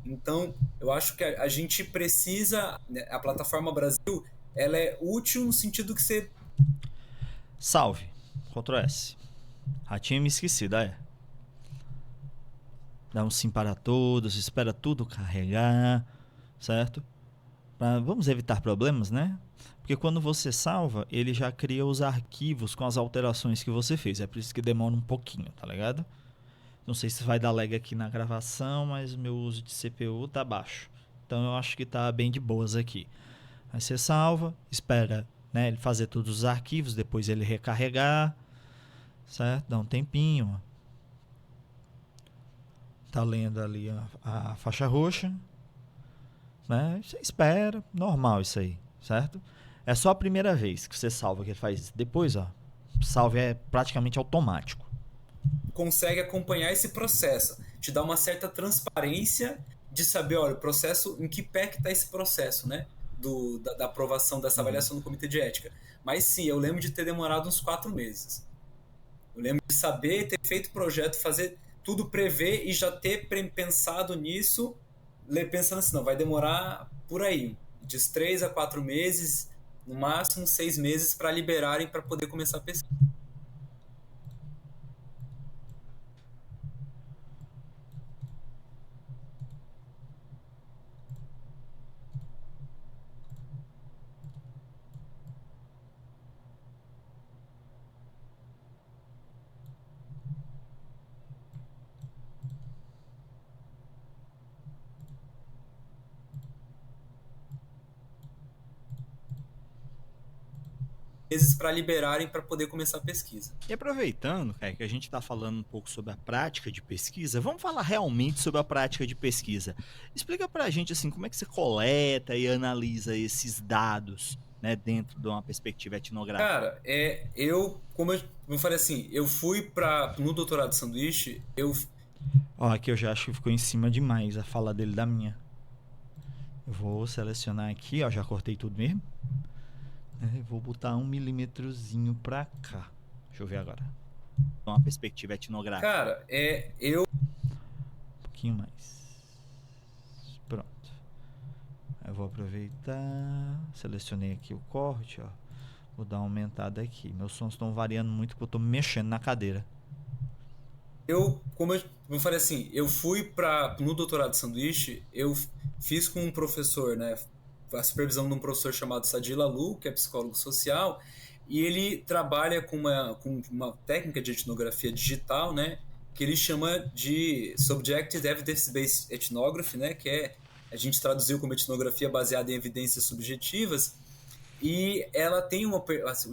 Então, eu acho que a gente precisa, né, a plataforma Brasil, ela é útil no sentido que você... Salve, Ctrl S. Tinha me esquecido, Dá um sim para todos, espera tudo carregar, certo? Vamos evitar problemas, né? Porque quando você salva, ele já cria os arquivos com as alterações que você fez. É por isso que demora um pouquinho, tá ligado? Não sei se vai dar lag aqui na gravação, mas o meu uso de CPU tá baixo. Então eu acho que tá bem de boas aqui. Aí você salva, espera, né, ele fazer todos os arquivos, depois ele recarregar, certo? Dá um tempinho. Tá lendo ali a faixa roxa, né? Você espera, normal isso aí, certo? É só a primeira vez que você salva que ele faz isso. Depois, salve é praticamente automático. Consegue acompanhar esse processo, te dá uma certa transparência de saber, olha, o processo, em que pé que está esse processo, né? Da aprovação dessa avaliação do Comitê de Ética. Mas sim, eu lembro de ter demorado uns 4 meses. Eu lembro de saber, ter feito o projeto, fazer tudo, prever e já ter pensado nisso, pensando assim, não, vai demorar por aí, de 3 a 4 meses, no máximo 6 meses para liberarem para poder começar a pesquisa. Para liberarem para poder começar a pesquisa. E aproveitando, que a gente está falando um pouco sobre a prática de pesquisa, vamos falar realmente sobre a prática de pesquisa. Explica para a gente assim, como é que você coleta e analisa esses dados, né, dentro de uma perspectiva etnográfica. Cara, como eu falei assim, eu fui no doutorado de sanduíche, aqui eu já acho que ficou em cima demais a fala dele da minha. Eu vou selecionar aqui, já cortei tudo mesmo. Vou botar 1 milímetrozinho pra cá. Deixa eu ver agora. Uma perspectiva etnográfica. Cara, Um pouquinho mais. Pronto. Eu vou aproveitar. Selecionei aqui o corte, Vou dar uma aumentada aqui. Meus sons estão variando muito porque eu tô mexendo na cadeira. Como eu falei assim, eu fui no doutorado de sanduíche, eu fiz com um professor, né? A supervisão de um professor chamado Sadi Lalu, que é psicólogo social, e ele trabalha com uma técnica de etnografia digital, né, que ele chama de Subjective Evidence-Based Ethnography, né, que a gente traduziu como etnografia baseada em evidências subjetivas, e ela tem o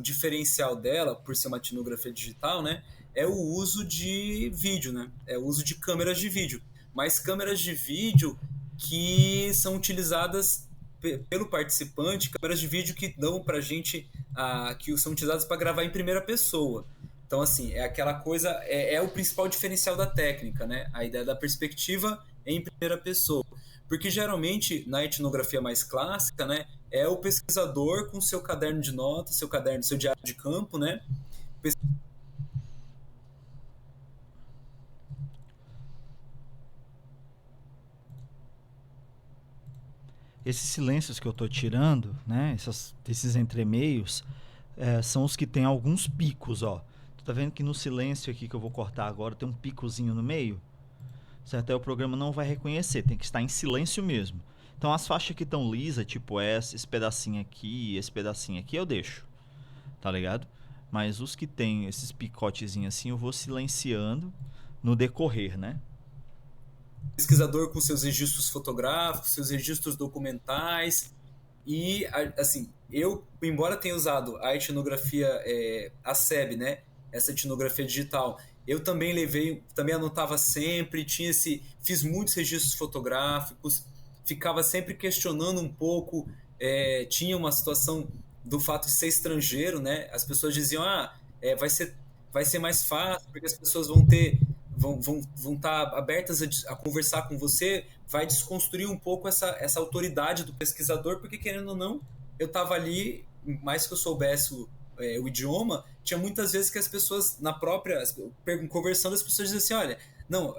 diferencial dela, por ser uma etnografia digital, né, é o uso de vídeo, né, é o uso de câmeras de vídeo. mas câmeras de vídeo que são utilizadas pelo participante, câmeras de vídeo que dão pra gente, que são utilizadas para gravar em primeira pessoa. Então, assim, é aquela coisa, é o principal diferencial da técnica, né? A ideia da perspectiva em primeira pessoa. Porque, geralmente, na etnografia mais clássica, né, é o pesquisador com seu caderno de notas, seu diário de campo, né? Esses silêncios que eu tô tirando, né? Esses entremeios, são os que tem alguns picos, ó. Tu tá vendo que no silêncio aqui que eu vou cortar agora tem um picozinho no meio? Certo? Aí o programa não vai reconhecer, tem que estar em silêncio mesmo. Então as faixas que estão lisas, tipo esse pedacinho aqui, eu deixo. Tá ligado? Mas os que tem esses picotezinhos assim, eu vou silenciando no decorrer, né? Pesquisador com seus registros fotográficos, seus registros documentais. E, assim, eu, embora tenha usado a etnografia, a SEB, né? Essa etnografia digital, eu também também anotava sempre, fiz muitos registros fotográficos, ficava sempre questionando um pouco, tinha uma situação do fato de ser estrangeiro, né? As pessoas diziam, vai ser mais fácil, porque as pessoas vão estar abertas a conversar com você, vai desconstruir um pouco essa autoridade do pesquisador, porque, querendo ou não, eu estava ali, mais que eu soubesse o idioma, tinha muitas vezes que as pessoas, conversando, as pessoas diziam assim, olha, não,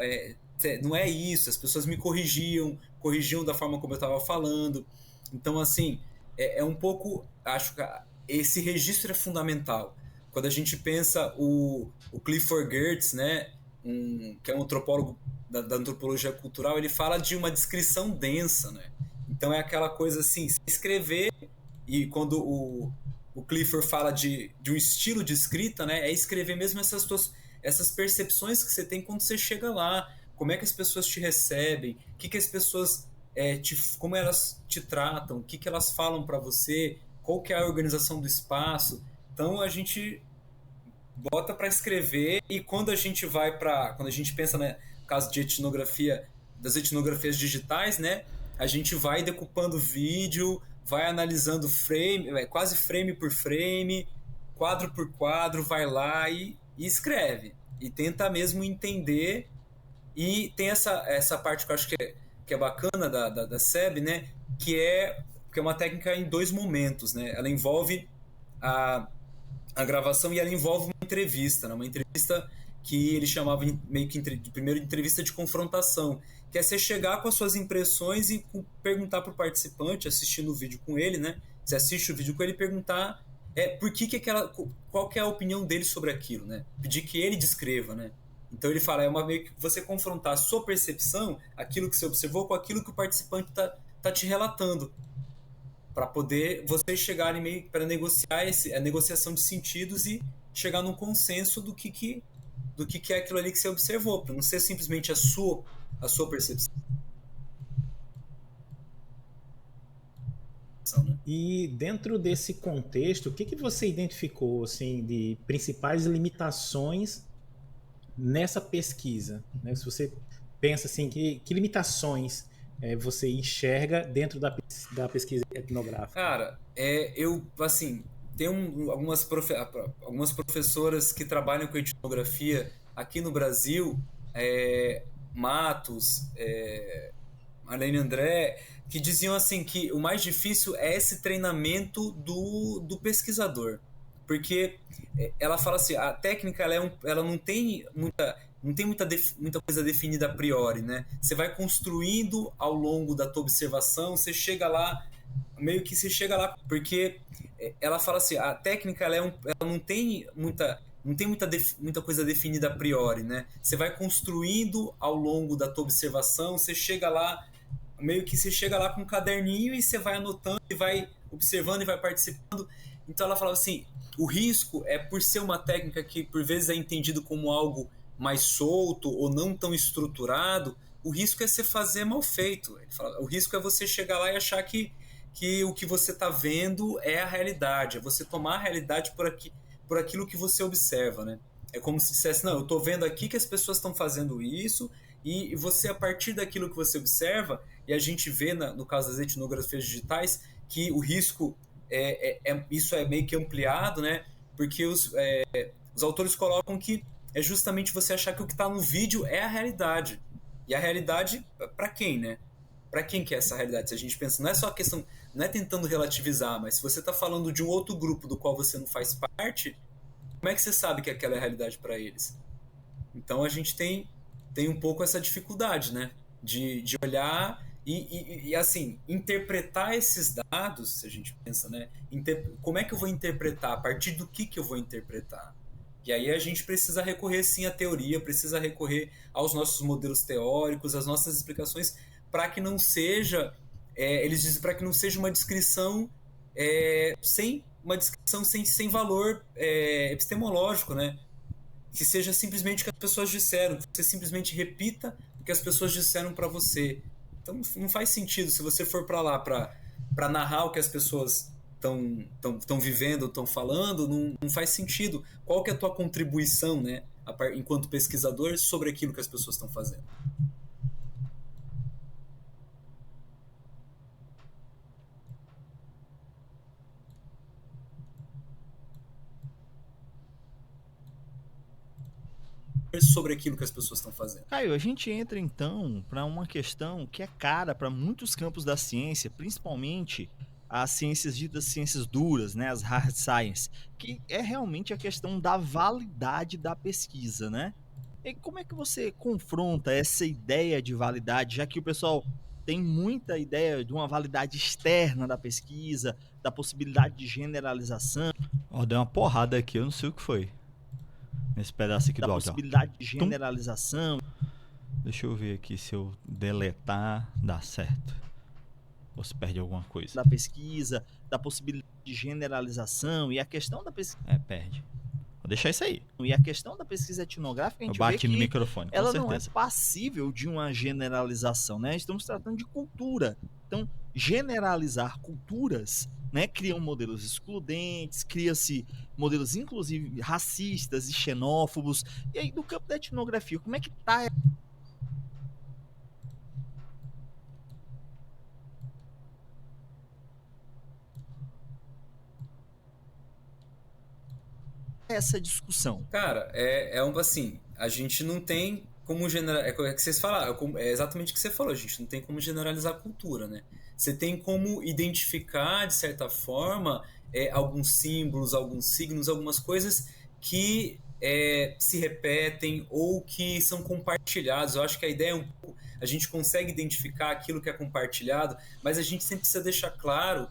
não é isso, as pessoas me corrigiam da forma como eu estava falando. Então, assim, um pouco, acho que esse registro é fundamental. Quando a gente pensa o Clifford Geertz, né, que é um antropólogo da antropologia cultural, ele fala de uma descrição densa, né? Então é aquela coisa assim, escrever, e quando o Clifford fala de um estilo de escrita, né, é escrever mesmo essas percepções que você tem quando você chega lá, como é que as pessoas te recebem, o que as pessoas, como elas te tratam, o que elas falam para você, qual que é a organização do espaço. Então a gente bota para escrever, e quando a gente pensa, né, no caso de etnografia, das etnografias digitais, né, a gente vai decupando vídeo, vai analisando quase frame por frame, quadro por quadro, vai lá e escreve, e tenta mesmo entender. E tem essa parte que eu acho que é bacana da SEB, né, que é uma técnica em 2 momentos, né? Ela envolve a gravação e ela envolve uma entrevista, né? Uma entrevista que ele chamava meio que de primeira entrevista de confrontação, que é você chegar com as suas impressões e perguntar para o participante, assistindo o vídeo com ele, né? Você assiste o vídeo com ele e perguntar qual que é a opinião dele sobre aquilo, né? Pedir que ele descreva, né? Então ele fala, meio que você confrontar a sua percepção, aquilo que você observou, com aquilo que o participante tá te relatando, para poder vocês chegarem meio para negociar a negociação de sentidos e chegar num consenso do que é aquilo ali que você observou, para não ser simplesmente a sua percepção. Né? E dentro desse contexto, o que você identificou assim de principais limitações nessa pesquisa, né? Se você pensa assim, que limitações você enxerga dentro da pesquisa etnográfica? Cara, eu, assim, tem algumas professoras que trabalham com etnografia aqui no Brasil, Matos, Marlene André, que diziam assim que o mais difícil é esse treinamento do pesquisador. Porque ela fala assim, a técnica ela não tem muita coisa definida a priori, né? Você vai construindo ao longo da tua observação, você chega lá, porque ela fala assim, a técnica ela não tem muita coisa definida a priori, né? Você vai construindo ao longo da tua observação, você chega lá com um caderninho e você vai anotando e vai observando e vai participando. Então ela falava assim, o risco por ser uma técnica que por vezes é entendido como algo mais solto ou não tão estruturado, o risco é você fazer mal feito. Ele fala, o risco é você chegar lá e achar que o que você está vendo é a realidade, é você tomar a realidade por aquilo que você observa, né? É como se dissesse, não, eu estou vendo aqui que as pessoas estão fazendo isso e você, a partir daquilo que você observa, e a gente vê no caso das etnografias digitais, que o risco, isso é meio que ampliado, né? Porque os autores colocam que é justamente você achar que o que está no vídeo é a realidade. E a realidade, para quem, né? Para quem que é essa realidade? Se a gente pensa, não é só a questão, não é tentando relativizar, mas se você está falando de um outro grupo do qual você não faz parte, como é que você sabe que aquela é a realidade para eles? Então a gente tem um pouco essa dificuldade, né? De olhar e assim, interpretar esses dados, se a gente pensa, né? Como é que eu vou interpretar? A partir do que eu vou interpretar? E aí a gente precisa recorrer, sim, à teoria, precisa recorrer aos nossos modelos teóricos, às nossas explicações, para que não seja, eles dizem, para que não seja uma descrição sem valor epistemológico, né? Que seja simplesmente o que as pessoas disseram, que você simplesmente repita o que as pessoas disseram para você. Então não faz sentido se você for para lá para narrar o que as pessoas estão vivendo, estão falando, não faz sentido. Qual que é a tua contribuição, né, enquanto pesquisador, sobre aquilo que as pessoas estão fazendo? Sobre aquilo que as pessoas estão fazendo. Caio, a gente entra então para uma questão que é cara para muitos campos da ciência, principalmente as ciências ditas ciências duras, né, as hard science, que é realmente a questão da validade da pesquisa, né? E como é que você confronta essa ideia de validade, já que o pessoal tem muita ideia de uma validade externa da pesquisa, da possibilidade de generalização? Ó, deu uma porrada aqui, eu não sei o que foi. Nesse pedaço aqui da do áudio. Possibilidade de generalização. Deixa eu ver aqui se eu deletar, dá certo. Ou se perde alguma coisa. Da pesquisa, da possibilidade de generalização e a questão da pesquisa. Perde. Vou deixar isso aí. E a questão da pesquisa etnográfica, a gente vê que no microfone, com ela certeza. não é passível de uma generalização, né? Estamos tratando de cultura. Então, generalizar culturas, né, criam modelos excludentes, cria-se modelos, inclusive, racistas e xenófobos. E aí, no campo da etnografia, como é que tá essa discussão? Cara, assim, a gente não tem como generalizar, é que vocês falaram, é exatamente o que você falou, a gente não tem como generalizar a cultura, né? Você tem como identificar, de certa forma, alguns símbolos, alguns signos, algumas coisas que se repetem ou que são compartilhados. Eu acho que a ideia é um pouco, a gente consegue identificar aquilo que é compartilhado, mas a gente sempre precisa deixar claro,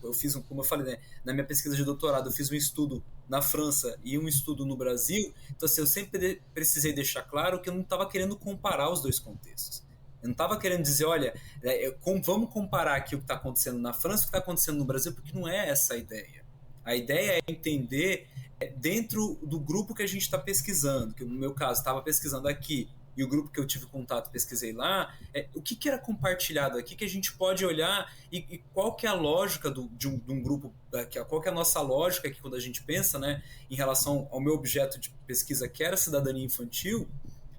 como eu falei, né, na minha pesquisa de doutorado, eu fiz um estudo na França e um estudo no Brasil, então assim, eu sempre precisei deixar claro que eu não estava querendo comparar os dois contextos. Eu não estava querendo dizer, olha, vamos comparar aqui o que está acontecendo na França e o que está acontecendo no Brasil, porque não é essa a ideia. A ideia é entender dentro do grupo que a gente está pesquisando, que no meu caso estava pesquisando aqui, e o grupo que eu tive contato, pesquisei lá, o que era compartilhado aqui, que a gente pode olhar e qual que é a lógica de um grupo, qual que é a nossa lógica aqui quando a gente pensa, né, em relação ao meu objeto de pesquisa, que era a cidadania infantil.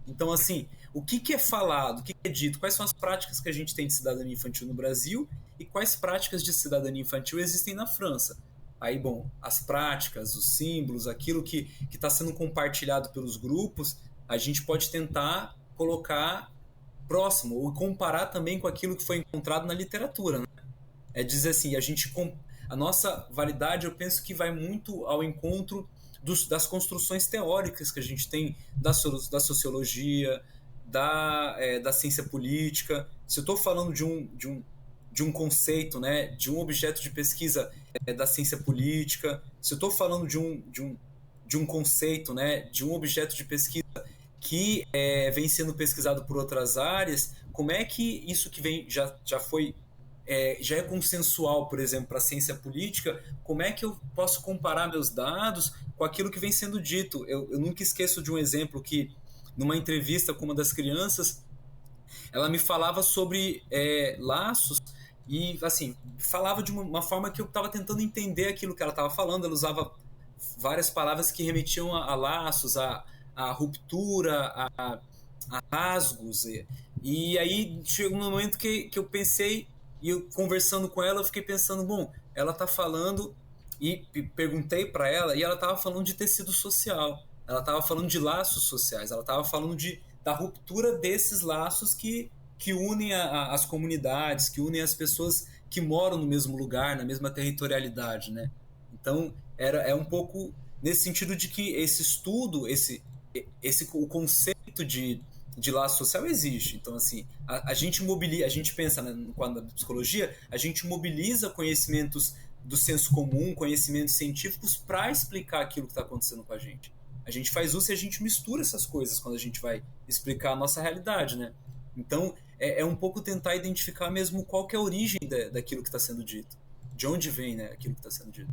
Então, assim, o que é falado, o que é dito, quais são as práticas que a gente tem de cidadania infantil no Brasil e quais práticas de cidadania infantil existem na França. Aí, bom, as práticas, os símbolos, aquilo que está sendo compartilhado pelos grupos, a gente pode tentar colocar próximo ou comparar também com aquilo que foi encontrado na literatura, né? É dizer assim, a nossa validade, eu penso que vai muito ao encontro das construções teóricas que a gente tem da sociologia, da ciência política. Se eu estou falando de um conceito, né, de um objeto de pesquisa da ciência política, se eu estou falando de um conceito, né, de um objeto de pesquisa que vem sendo pesquisado por outras áreas, como é que isso que vem já é consensual, por exemplo, para a ciência política, como é que eu posso comparar meus dados com aquilo que vem sendo dito? Eu nunca esqueço de um exemplo que, numa entrevista com uma das crianças, ela me falava sobre laços e, assim, falava de uma forma que eu estava tentando entender aquilo que ela estava falando. Ela usava várias palavras que remetiam a laços, a ruptura, a rasgos. E aí chegou um momento que eu pensei, e eu conversando com ela, eu fiquei pensando, bom, ela tá falando, e perguntei para ela, e ela tava falando de tecido social, ela tava falando de laços sociais, ela tava falando da ruptura desses laços que unem as comunidades, que unem as pessoas que moram no mesmo lugar, na mesma territorialidade, né? Então, é um pouco nesse sentido de que esse estudo, o conceito de laço social existe. Então, assim, a gente mobiliza, a gente pensa, né, no quadro da psicologia, a gente mobiliza conhecimentos do senso comum, conhecimentos científicos para explicar aquilo que está acontecendo com a gente. A gente faz uso e a gente mistura essas coisas quando a gente vai explicar a nossa realidade, né? Então, é um pouco tentar identificar mesmo qual que é a origem daquilo que está sendo dito. De onde vem, né, aquilo que está sendo dito.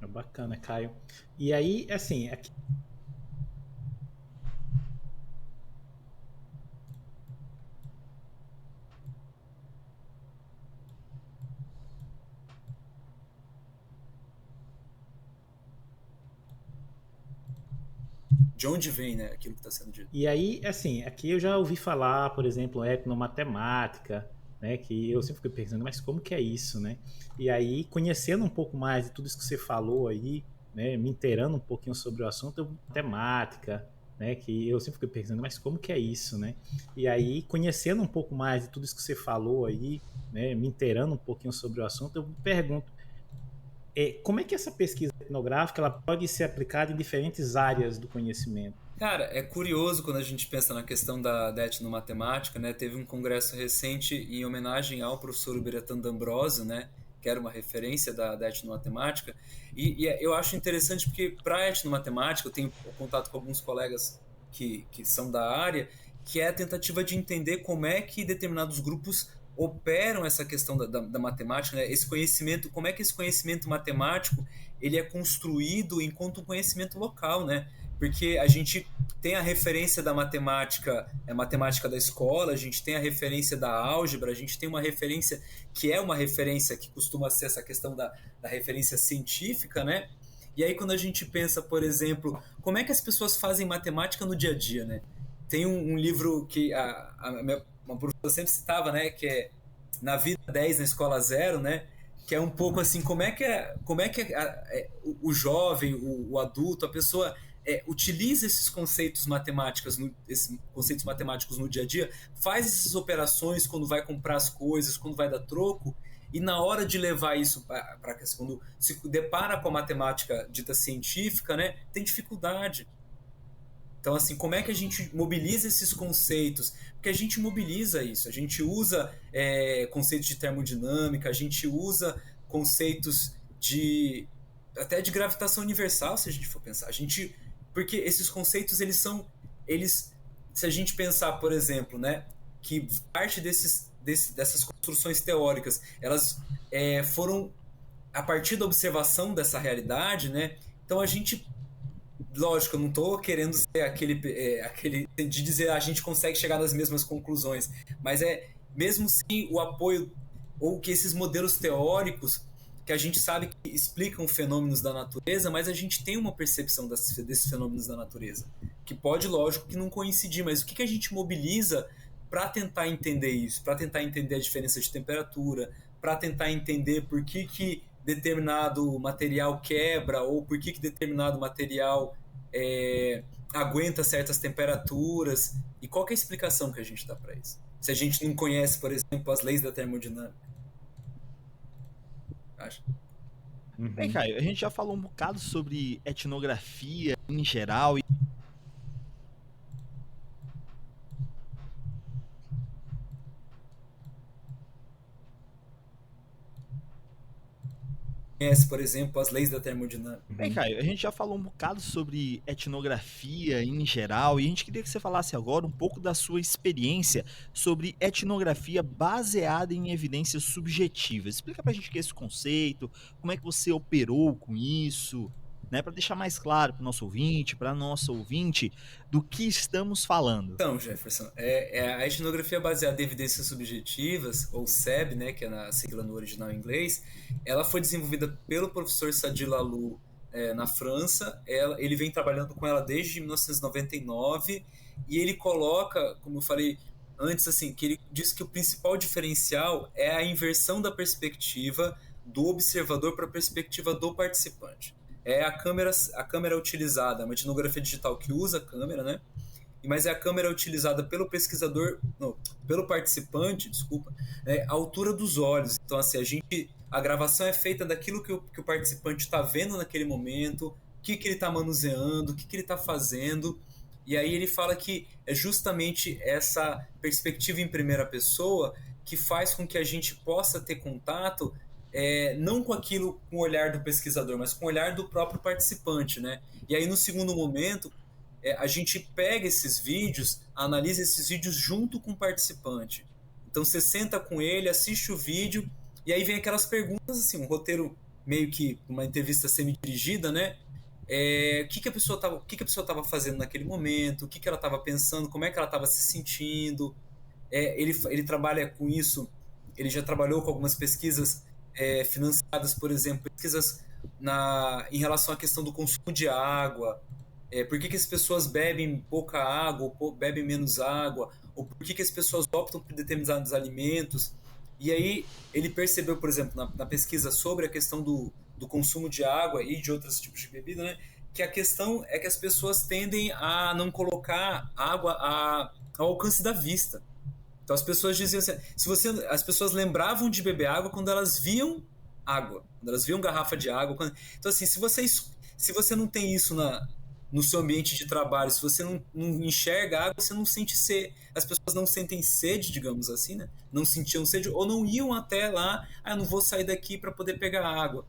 É bacana, Caio. E aí, assim, aqui... De onde vem, né, aquilo que está sendo dito. E aí, assim, aqui eu já ouvi falar, por exemplo, etnomatemática, né, que eu sempre fico pensando, mas como que é isso, né? E aí, conhecendo um pouco mais de tudo isso que você falou aí, né, me inteirando um pouquinho sobre o assunto, matemática, né, que eu sempre fico pensando, mas como que é isso, né? E aí, conhecendo um pouco mais de tudo isso que você falou aí, né, me inteirando um pouquinho sobre o assunto, eu me pergunto, como é que essa pesquisa etnográfica ela pode ser aplicada em diferentes áreas do conhecimento? Cara, é curioso quando a gente pensa na questão da etnomatemática, né? Teve um congresso recente em homenagem ao professor Uberatan D'Ambrosio, né? Que era uma referência da etnomatemática. E eu acho interessante porque para a etnomatemática, eu tenho contato com alguns colegas que são da área, que é a tentativa de entender como é que determinados grupos operam essa questão da matemática, né? Esse conhecimento, como é que esse conhecimento matemático ele é construído enquanto um conhecimento local, né? Porque a gente tem a referência da matemática, matemática da escola, a gente tem a referência da álgebra, a gente tem uma referência que é uma referência que costuma ser essa questão da referência científica, né? E aí quando a gente pensa, por exemplo, como é que as pessoas fazem matemática no dia a dia, né? Tem um livro que uma professora sempre citava, né? Que é Na Vida 10, na Escola 0, né? Que é um pouco assim, como é que o jovem, o adulto, a pessoa utiliza esses conceitos matemáticos no dia a dia, faz essas operações quando vai comprar as coisas, quando vai dar troco, e na hora de levar isso para quando se depara com a matemática dita científica, né, tem dificuldade. Então, assim, como é que a gente mobiliza esses conceitos? Porque a gente mobiliza isso, a gente usa conceitos de termodinâmica, a gente usa conceitos até de gravitação universal, se a gente for pensar. Porque esses conceitos, se a gente pensar, por exemplo, né, que parte dessas construções teóricas, elas foram a partir da observação dessa realidade, né? Então a gente, lógico, eu não estou querendo ser aquele de dizer a gente consegue chegar nas mesmas conclusões, mas mesmo sem o apoio ou que esses modelos teóricos que a gente sabe que explicam fenômenos da natureza, mas a gente tem uma percepção desses fenômenos da natureza, que pode, lógico, que não coincidir, mas o que a gente mobiliza para tentar entender isso, para tentar entender a diferença de temperatura, para tentar entender por que determinado material quebra, ou por que determinado material aguenta certas temperaturas, e qual que é a explicação que a gente dá para isso? Se a gente não conhece, por exemplo, as leis da termodinâmica. Acho. Bem, Caio, a gente já falou um bocado sobre etnografia em geral e conhece, por exemplo, as leis da termodinâmica. Bem, Caio, a gente já falou um bocado sobre etnografia em geral e a gente queria que você falasse agora um pouco da sua experiência sobre etnografia baseada em evidências subjetivas. Explica pra gente o que é esse conceito, como é que você operou com isso, né, para deixar mais claro para o nosso ouvinte, para nossa ouvinte, do que estamos falando. Então, Jefferson, a etnografia baseada em evidências subjetivas, ou SEB, né, que é na sigla no original em inglês, ela foi desenvolvida pelo professor Sadi Lalu na França. Ele vem trabalhando com ela desde 1999 e ele coloca, como eu falei antes, assim, que ele diz que o principal diferencial é a inversão da perspectiva do observador para a perspectiva do participante. É a câmera utilizada, uma etnografia digital que usa a câmera, né? Mas é a câmera utilizada pelo pesquisador, não, pelo participante, desculpa, a altura dos olhos. Então, assim, a gravação é feita daquilo que o participante está vendo naquele momento, o que ele está manuseando, o que ele está fazendo. E aí ele fala que é justamente essa perspectiva em primeira pessoa que faz com que a gente possa ter contato não com aquilo, com o olhar do pesquisador, mas com o olhar do próprio participante, né? E aí no segundo momento, a gente pega esses vídeos, analisa esses vídeos junto com o participante. Então você senta com ele, assiste o vídeo, e aí vem aquelas perguntas, assim, um roteiro meio que uma entrevista semi-dirigida, né? O que a pessoa estava fazendo naquele momento, o que ela estava pensando, como é que ela estava se sentindo. Ele trabalha com isso, ele já trabalhou com algumas pesquisas financiadas, por exemplo, pesquisas em relação à questão do consumo de água, por que as pessoas bebem pouca água ou bebem menos água, ou por que as pessoas optam por determinados alimentos. E aí ele percebeu, por exemplo, na pesquisa sobre a questão do consumo de água e de outros tipos de bebida, né, que a questão é que as pessoas tendem a não colocar água ao alcance da vista. Então as pessoas diziam assim, as pessoas lembravam de beber água quando elas viam água, quando elas viam garrafa de água. Então assim, se você não tem isso no seu ambiente de trabalho, se você não enxerga água, você não sente sede. As pessoas não sentem sede, digamos assim, né? Não sentiam sede ou não iam até lá, eu não vou sair daqui para poder pegar água.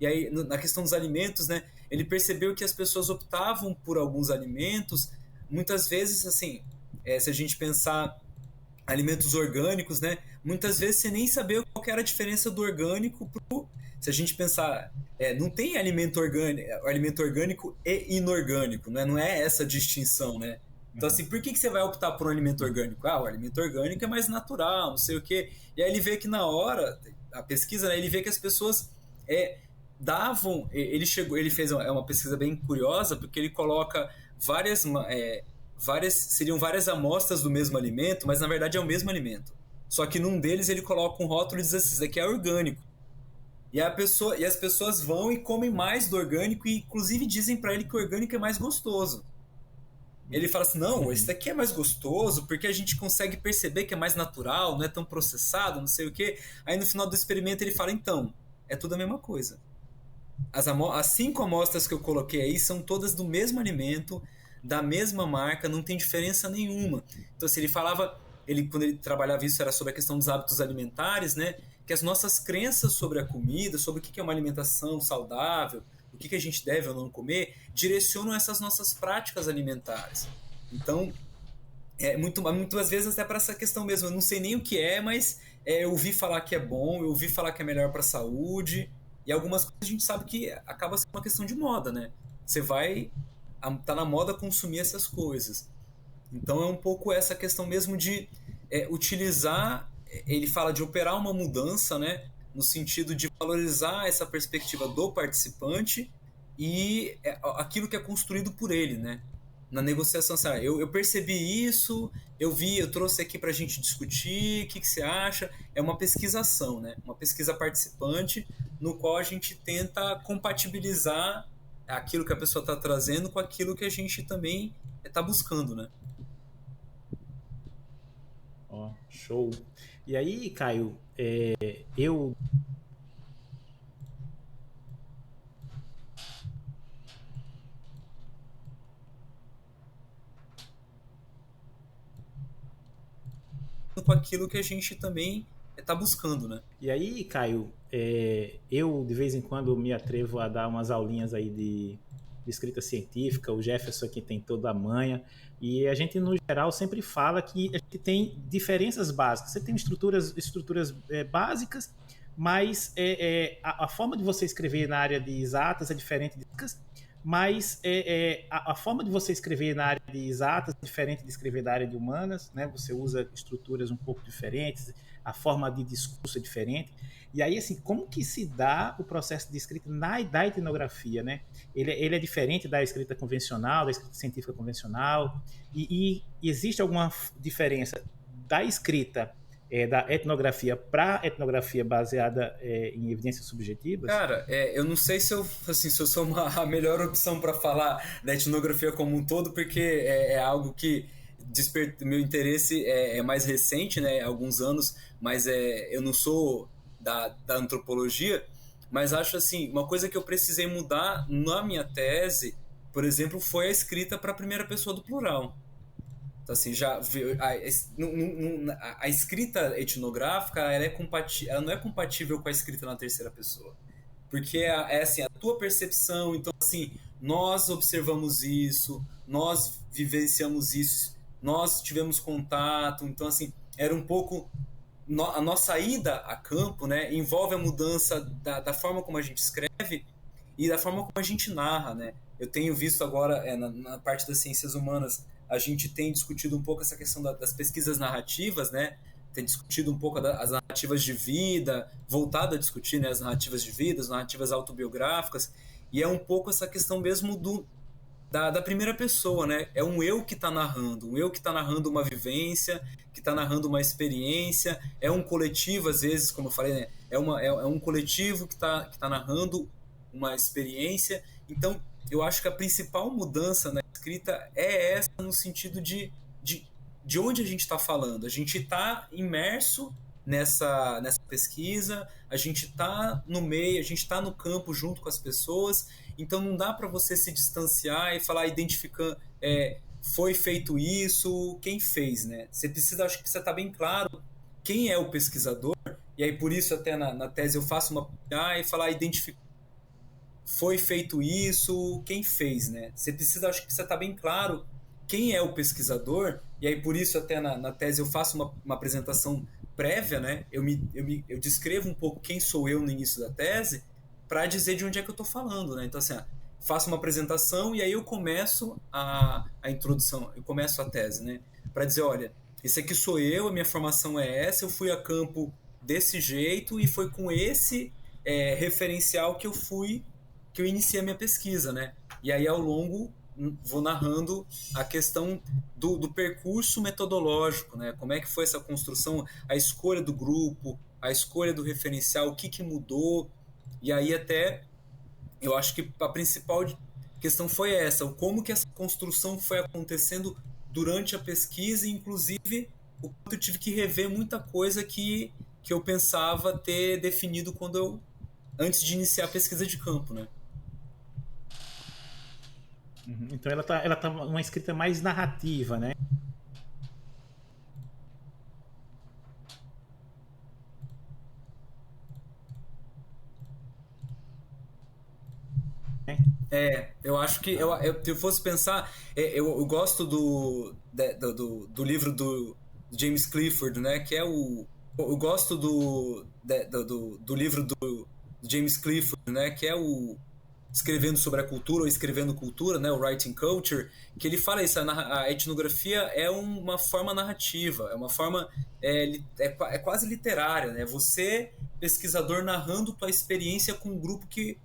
E aí, na questão dos alimentos, né? Ele percebeu que as pessoas optavam por alguns alimentos, muitas vezes, assim, se a gente pensar alimentos orgânicos, né? Muitas vezes você nem sabia qual que era a diferença do orgânico se a gente pensar, não tem alimento orgânico e inorgânico, né? Não é essa distinção, né? Então, assim, por que você vai optar por um alimento orgânico? O alimento orgânico é mais natural, não sei o quê. E aí ele vê que na hora, a pesquisa, né, ele vê que as pessoas davam... Ele fez uma pesquisa bem curiosa, porque ele coloca seriam várias amostras do mesmo alimento, mas na verdade é o mesmo alimento. Só que num deles ele coloca um rótulo e diz assim, isso daqui é orgânico. E as pessoas vão e comem mais do orgânico e inclusive dizem para ele que o orgânico é mais gostoso. Ele fala assim, não, esse daqui é mais gostoso porque a gente consegue perceber que é mais natural, não é tão processado, não sei o quê. Aí no final do experimento ele fala, então, é tudo a mesma coisa. As 5 amostras que eu coloquei aí são todas do mesmo alimento, da mesma marca, não tem diferença nenhuma. Então, assim, quando ele trabalhava isso, era sobre a questão dos hábitos alimentares, né? Que as nossas crenças sobre a comida, sobre o que é uma alimentação saudável, o que a gente deve ou não comer, direcionam essas nossas práticas alimentares. Então, muitas vezes até para essa questão mesmo, eu não sei nem o que mas eu ouvi falar que é bom, eu ouvi falar que é melhor para a saúde, e algumas coisas a gente sabe que acaba sendo uma questão de moda, né? Tá na moda consumir essas coisas. Então é um pouco essa questão mesmo de utilizar, ele fala de operar uma mudança, né, no sentido de valorizar essa perspectiva do participante e aquilo que é construído por ele, né, na negociação. Assim, eu percebi isso, eu trouxe aqui para a gente discutir, o que você acha? É uma pesquisação, né, uma pesquisa participante no qual a gente tenta compatibilizar aquilo que a pessoa está trazendo com aquilo que a gente também está buscando, né? Show. E aí, Caio, eu... com aquilo que a gente também está buscando, né? E aí, Caio, eu de vez em quando me atrevo a dar umas aulinhas aí de escrita científica, o Jefferson aqui tem toda a manha, e a gente, no geral, sempre fala que a gente tem diferenças básicas. Você tem estruturas básicas, mas a forma de você escrever na área de exatas é diferente de mas a forma de você escrever na área de exatas é diferente de escrever da área de humanas, né? Você usa estruturas um pouco diferentes, a forma de discurso é diferente. E aí, assim, como que se dá o processo de escrita da etnografia, né? Ele é diferente da escrita convencional, da escrita científica convencional, e existe alguma diferença da escrita da etnografia para etnografia baseada em evidências subjetivas? Cara, eu não sei se eu sou a melhor opção para falar da etnografia como um todo, porque é algo que desperta meu interesse é mais recente, né? Há alguns anos, mas eu não sou da antropologia, mas acho assim, uma coisa que eu precisei mudar na minha tese, por exemplo, foi a escrita para a primeira pessoa do plural. Então, assim, a escrita etnográfica ela não é compatível com a escrita na terceira pessoa. Porque assim, a tua percepção, então assim, nós observamos isso, nós vivenciamos isso, nós tivemos contato, então assim, era um pouco a nossa ida a campo, né, envolve a mudança da forma como a gente escreve e da forma como a gente narra, né? Eu tenho visto agora, na parte das ciências humanas, a gente tem discutido um pouco essa questão das pesquisas narrativas, né? Tem discutido um pouco as narrativas de vida, voltado a discutir, né, as narrativas de vida, as narrativas autobiográficas, e é um pouco essa questão mesmo da primeira pessoa, né? É um eu que está narrando, um eu que está narrando uma vivência, que está narrando uma experiência, é um coletivo, às vezes, como eu falei, né? É um coletivo que tá narrando uma experiência. Então, eu acho que a principal mudança na escrita é essa, no sentido de onde a gente está falando. A gente está imerso nessa pesquisa, a gente está no meio, a gente está no campo junto com as pessoas, então não dá para você se distanciar e falar identificando, foi feito isso, quem fez, né? Você precisa, acho que precisa estar bem claro quem é o pesquisador, e aí por isso até na tese eu faço uma e falar identificar, foi feito isso, quem fez, né? Você precisa, acho que precisa estar bem claro quem é o pesquisador, e aí por isso até na tese eu faço uma apresentação prévia, né? Eu descrevo um pouco quem sou eu no início da tese, para dizer de onde é que eu estou falando, né? Então, assim, faço uma apresentação e aí eu começo a introdução, eu começo a tese, né? Para dizer, olha, esse aqui sou eu, a minha formação é essa, eu fui a campo desse jeito e foi com esse referencial que eu iniciei a minha pesquisa, né? E aí ao longo vou narrando a questão do percurso metodológico, né? Como é que foi essa construção, a escolha do grupo, a escolha do referencial, o que mudou, e aí até eu acho que a principal questão foi essa, como que essa construção foi acontecendo durante a pesquisa, e inclusive o quanto eu tive que rever muita coisa que eu pensava ter definido antes de iniciar a pesquisa de campo, né? Uhum. Então ela tá uma escrita mais narrativa, né? Eu acho que se eu fosse pensar, eu gosto do livro do James Clifford, né? Que é eu gosto do livro do James Clifford, né? Que é o Escrevendo sobre a Cultura ou Escrevendo Cultura, né? O Writing Culture, que ele fala isso, a etnografia é uma forma narrativa, é uma forma é quase literária, né? Você, pesquisador, narrando tua experiência com um grupo que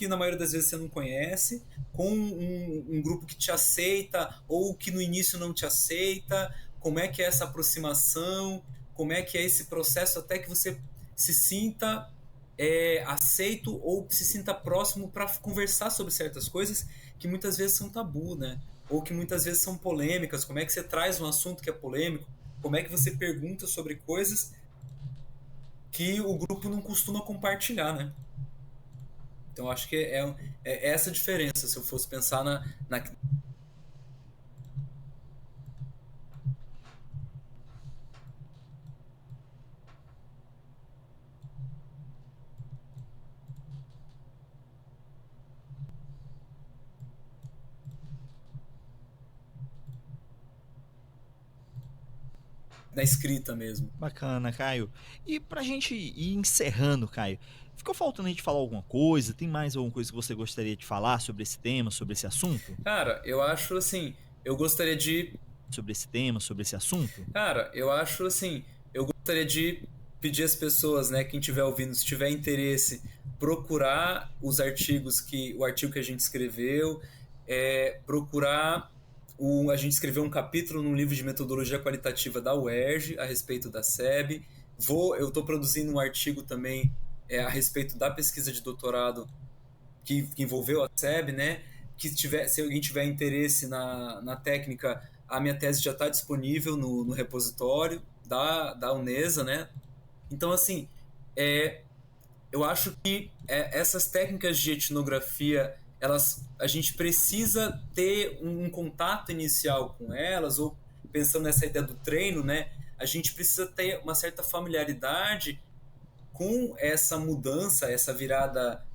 na maioria das vezes você não conhece, com um grupo que te aceita ou que no início não te aceita, como é que é essa aproximação, como é que é esse processo até que você se sinta aceito ou se sinta próximo para conversar sobre certas coisas que muitas vezes são tabu, né? Ou que muitas vezes são polêmicas. Como é que você traz um assunto que é polêmico? Como é que você pergunta sobre coisas que o grupo não costuma compartilhar, né? Então acho que é essa a diferença, se eu fosse pensar na. na escrita mesmo. Bacana, Caio. E pra gente ir encerrando, Caio, ficou faltando a gente falar alguma coisa? Tem mais alguma coisa que você gostaria de falar sobre esse tema, sobre esse assunto? Cara, eu acho assim, eu gostaria de Sobre esse tema, sobre esse assunto? Cara, eu acho assim, eu gostaria de pedir às pessoas, né, quem estiver ouvindo, se tiver interesse, procurar os artigos o artigo que a gente escreveu, procurar a gente escreveu um capítulo num livro de metodologia qualitativa da UERJ a respeito da SEB. Eu estou produzindo um artigo também a respeito da pesquisa de doutorado que envolveu a SEB, né? Se alguém tiver interesse na técnica, a minha tese já está disponível no repositório da Unesa, né? Então, assim, eu acho que essas técnicas de etnografia, a gente precisa ter um contato inicial com elas, ou pensando nessa ideia do treino, né? A gente precisa ter uma certa familiaridade com essa mudança, essa virada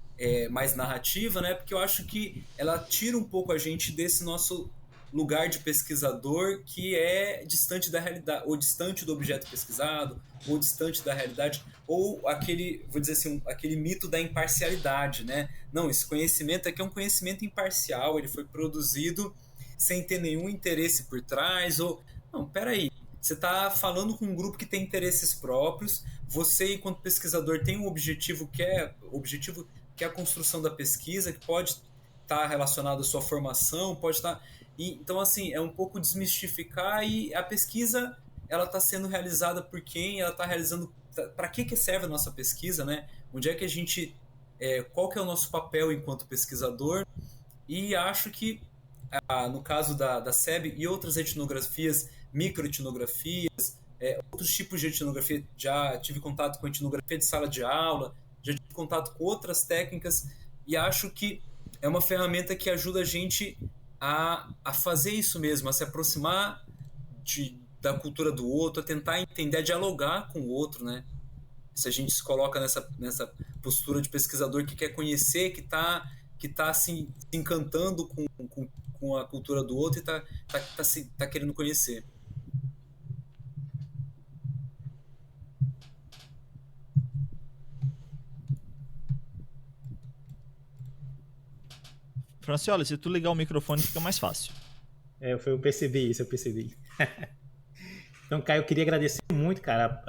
mais narrativa, né? Porque eu acho que ela tira um pouco a gente desse nosso lugar de pesquisador que é distante da realidade, ou distante do objeto pesquisado, ou distante da realidade, ou aquele, vou dizer assim, aquele mito da imparcialidade, né? Não, esse conhecimento aqui é um conhecimento imparcial, ele foi produzido sem ter nenhum interesse por trás, ou... Não, peraí, você está falando com um grupo que tem interesses próprios, você, enquanto pesquisador, tem um objetivo que é a construção da pesquisa, que pode estar relacionado à sua formação, pode estar... Então, assim, é um pouco desmistificar, e a pesquisa, ela está sendo realizada por quem? Ela está realizando... Para que serve a nossa pesquisa, né? Onde é que a gente... qual que é o nosso papel enquanto pesquisador? E acho que, no caso da SEB e outras etnografias, microetnografias, outros tipos de etnografia, já tive contato com etnografia de sala de aula, já tive contato com outras técnicas, e acho que é uma ferramenta que ajuda a gente a fazer isso mesmo, a se aproximar da cultura do outro, a tentar entender, a dialogar com o outro, né? Se a gente se coloca nessa postura de pesquisador que quer conhecer, que tá se encantando com a cultura do outro e tá querendo conhecer. Franciola, se tu ligar o microfone fica mais fácil. Eu percebi isso, eu percebi. Então, Caio, eu queria agradecer muito, cara.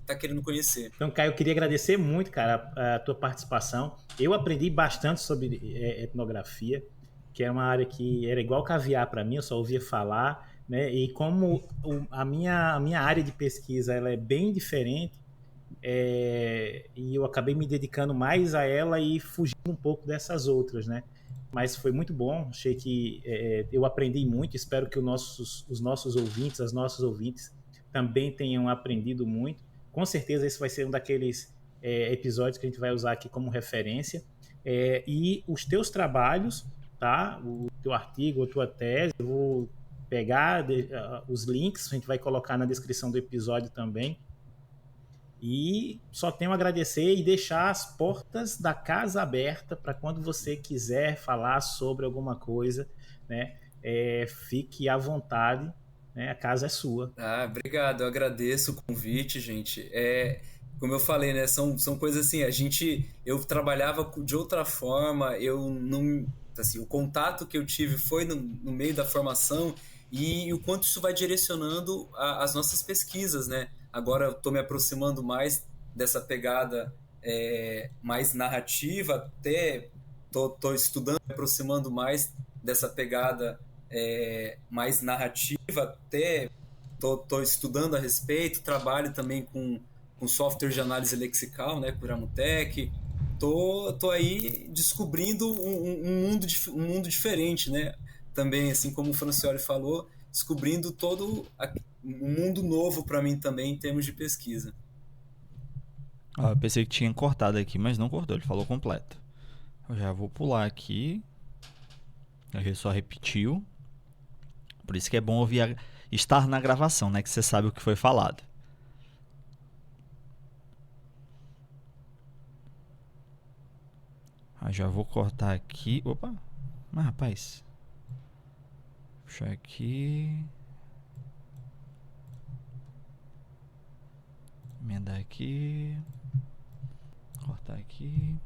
Tá querendo conhecer. Então, Caio, eu queria agradecer muito, cara, a tua participação. Eu aprendi bastante sobre etnografia, que é uma área que era igual caviar para mim, eu só ouvia falar, né? E como a minha área de pesquisa ela é bem diferente, e eu acabei me dedicando mais a ela e fugindo um pouco dessas outras, né? Mas foi muito bom, achei que eu aprendi muito, espero que os nossos ouvintes, as nossas ouvintes também tenham aprendido muito. Com certeza esse vai ser um daqueles episódios que a gente vai usar aqui como referência. E os teus trabalhos, tá? O teu artigo, a tua tese, eu vou pegar os links, a gente vai colocar na descrição do episódio também. E só tenho a agradecer e deixar as portas da casa aberta para quando você quiser falar sobre alguma coisa, né? Fique à vontade, né? A casa é sua. Obrigado, eu agradeço o convite, gente. Como eu falei, né? São coisas assim, eu trabalhava de outra forma, eu não... Assim, o contato que eu tive foi no meio da formação, e o quanto isso vai direcionando as nossas pesquisas, né? Agora eu estou me aproximando mais dessa pegada mais narrativa, até estou estudando, me aproximando mais dessa pegada mais narrativa, até estou estudando a respeito, trabalho também com software de análise lexical, né, com o Gramotech. Tô aí descobrindo um mundo diferente, né? Também, assim como o Francioli falou, descobrindo todo um mundo novo para mim também em termos de pesquisa. Eu pensei que tinha cortado aqui, mas não cortou, ele falou completo. Eu já vou pular aqui. Ele só repetiu. Por isso que é bom ouvir estar na gravação, né? Que você sabe o que foi falado. Aí já vou cortar aqui. Opa! Mas rapaz. Puxar aqui. Emendar aqui. Cortar aqui.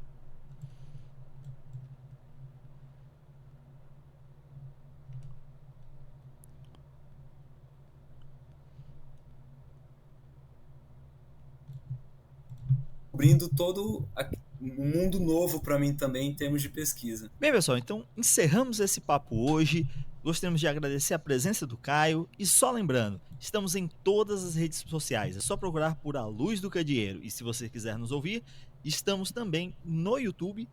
Abrindo todo um mundo novo para mim também em termos de pesquisa. Bem, pessoal, então encerramos esse papo hoje. Gostaríamos de agradecer a presença do Caio. E só lembrando, estamos em todas as redes sociais. É só procurar por A Luz do Candeeiro. E se você quiser nos ouvir, estamos também no YouTube,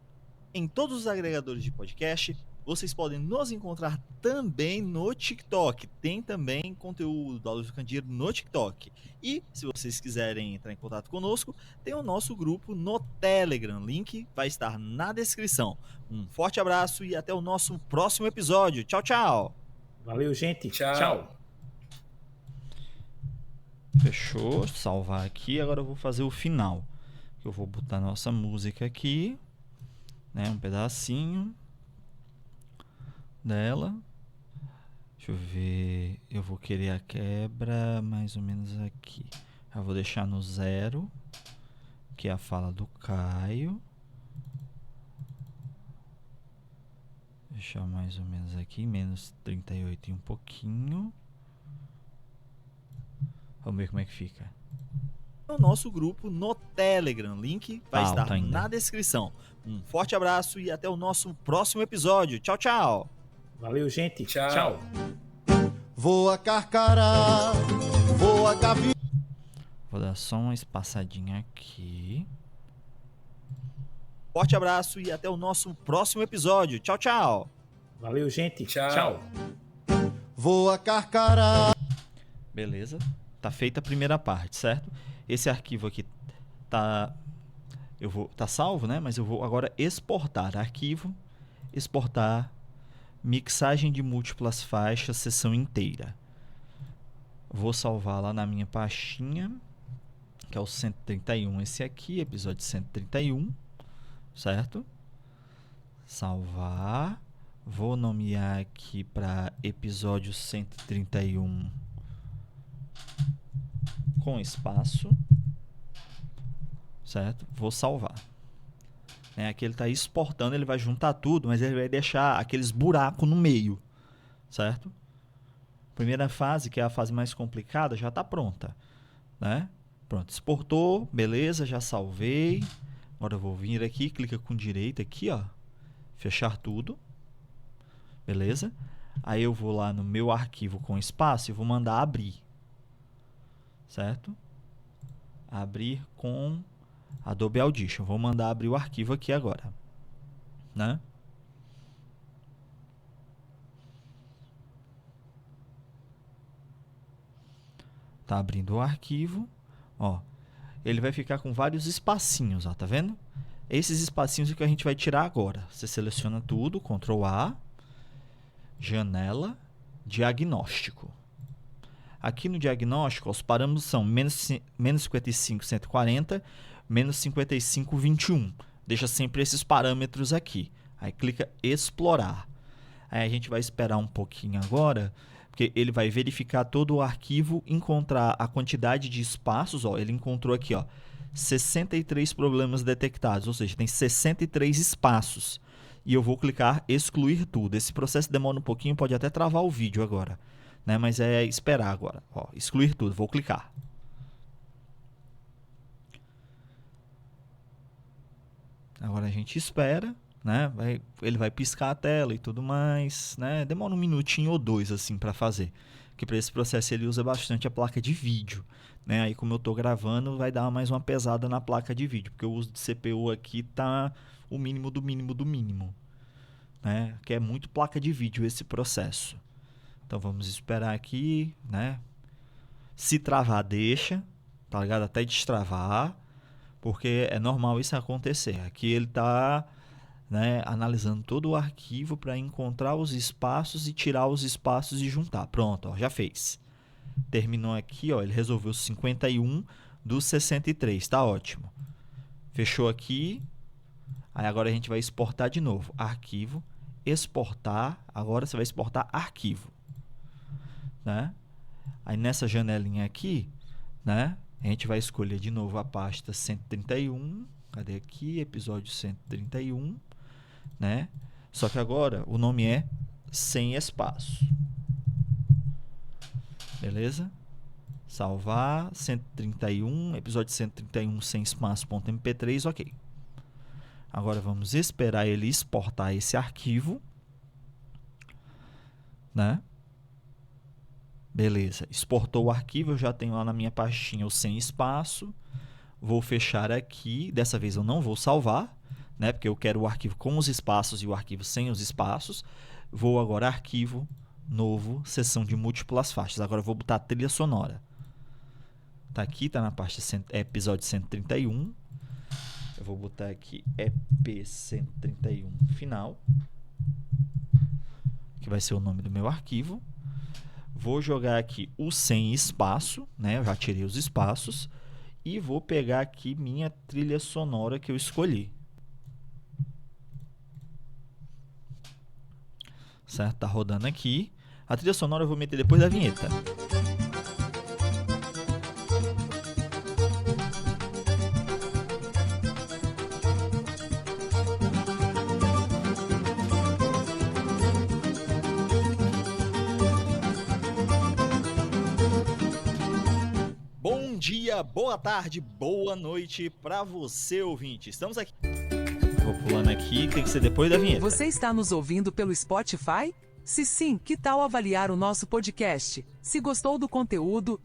em todos os agregadores de podcast. Vocês podem nos encontrar também no TikTok. Tem também conteúdo da Luz do Candeeiro no TikTok. E se vocês quiserem entrar em contato conosco, tem o nosso grupo no Telegram. Link vai estar na descrição. Um forte abraço e até o nosso próximo episódio. Tchau, tchau. Valeu, gente. Tchau. Tchau. Fechou. Salvar aqui. Agora eu vou fazer o final. Eu vou botar nossa música aqui, né? Um pedacinho dela. Deixa eu ver. Eu vou querer a quebra mais ou menos aqui. Eu vou deixar no 0, que é a fala do Caio. Deixar mais ou menos aqui, menos 38 e um pouquinho. Vamos ver como é que fica. O nosso grupo no Telegram. Link vai Alto estar ainda. na descrição. Um forte abraço e até o nosso próximo episódio. Tchau, tchau. Valeu, gente. Tchau. Tchau. Voa carcará, voa gavi. Vou dar só uma espaçadinha aqui. Forte abraço e até o nosso próximo episódio. Tchau, tchau. Valeu, gente. Tchau. Tchau. Voa carcará. Beleza? Tá feita a primeira parte, certo? Esse arquivo aqui tá salvo, né? Mas eu vou agora exportar arquivo, exportar mixagem de múltiplas faixas, sessão inteira. Vou salvar lá na minha pastinha, que é o 131, esse aqui, episódio 131, certo? Salvar. Vou nomear aqui para episódio 131 com espaço, certo? Vou salvar. Aqui ele está exportando, ele vai juntar tudo, mas ele vai deixar aqueles buracos no meio, certo? Primeira fase, que é a fase mais complicada, já está pronta, né? Pronto, exportou, beleza, já salvei. Agora eu vou vir aqui, clica com direita aqui, ó, fechar tudo, beleza? Aí eu vou lá no meu arquivo com espaço e vou mandar abrir, certo? Abrir com Adobe Audition. Vou mandar abrir o arquivo aqui agora, né? Tá abrindo o arquivo, ó. Ele vai ficar com vários espacinhos, ó, tá vendo? Esses espacinhos é que a gente vai tirar agora. Você seleciona tudo, Ctrl A, janela, diagnóstico. Aqui no diagnóstico, os parâmetros são menos 55, 140, menos 55, 21. Deixa sempre esses parâmetros aqui. Aí clica explorar. Aí a gente vai esperar um pouquinho agora, porque ele vai verificar todo o arquivo, encontrar a quantidade de espaços. Ó, ele encontrou aqui, ó, 63 problemas detectados, ou seja, tem 63 espaços. E eu vou clicar excluir tudo. Esse processo demora um pouquinho, pode até travar o vídeo agora, né? Mas é esperar agora. Ó, excluir tudo, vou clicar. Agora a gente espera, né? Ele vai piscar a tela e tudo mais, né? Demora um minutinho ou dois assim para fazer, que para esse processo ele usa bastante a placa de vídeo, né? Aí como eu estou gravando, vai dar mais uma pesada na placa de vídeo, porque o uso de CPU aqui tá o mínimo do mínimo do mínimo, né? Que é muito placa de vídeo esse processo. Então vamos esperar aqui, né? Se travar, deixa, tá ligado? Até destravar, porque é normal isso acontecer. Aqui ele tá, né, analisando todo o arquivo para encontrar os espaços e tirar os espaços e juntar. Pronto, ó, já fez. Terminou aqui, ó, ele resolveu 51 dos 63, tá ótimo. Fechou aqui. Aí agora a gente vai exportar de novo. Arquivo, exportar. Agora você vai exportar arquivo. Né? Aí nessa janelinha aqui, né, a gente vai escolher de novo a pasta 131. Cadê aqui? Episódio 131. Né? Só que agora o nome é sem espaço. Beleza? Salvar, 131, episódio 131 sem espaço.mp3, ok. Agora vamos esperar ele exportar esse arquivo. Né? Beleza, exportou o arquivo, eu já tenho lá na minha pastinha o sem espaço. Vou fechar aqui, dessa vez eu não vou salvar, né? Porque eu quero o arquivo com os espaços e o arquivo sem os espaços. Vou agora arquivo, novo, seção de múltiplas faixas. Agora eu vou botar a trilha sonora. Tá aqui, tá na pasta episódio 131. Eu vou botar aqui EP 131 final, que vai ser o nome do meu arquivo. Vou jogar aqui o sem espaço, né? Eu já tirei os espaços. E vou pegar aqui minha trilha sonora que eu escolhi. Certo? Tá rodando aqui. A trilha sonora eu vou meter depois da vinheta. Bom dia, boa tarde, boa noite para você, ouvinte. Estamos aqui. Vou pulando aqui, tem que ser depois da vinheta. Você está nos ouvindo pelo Spotify? Se sim, que tal avaliar o nosso podcast? Se gostou do conteúdo,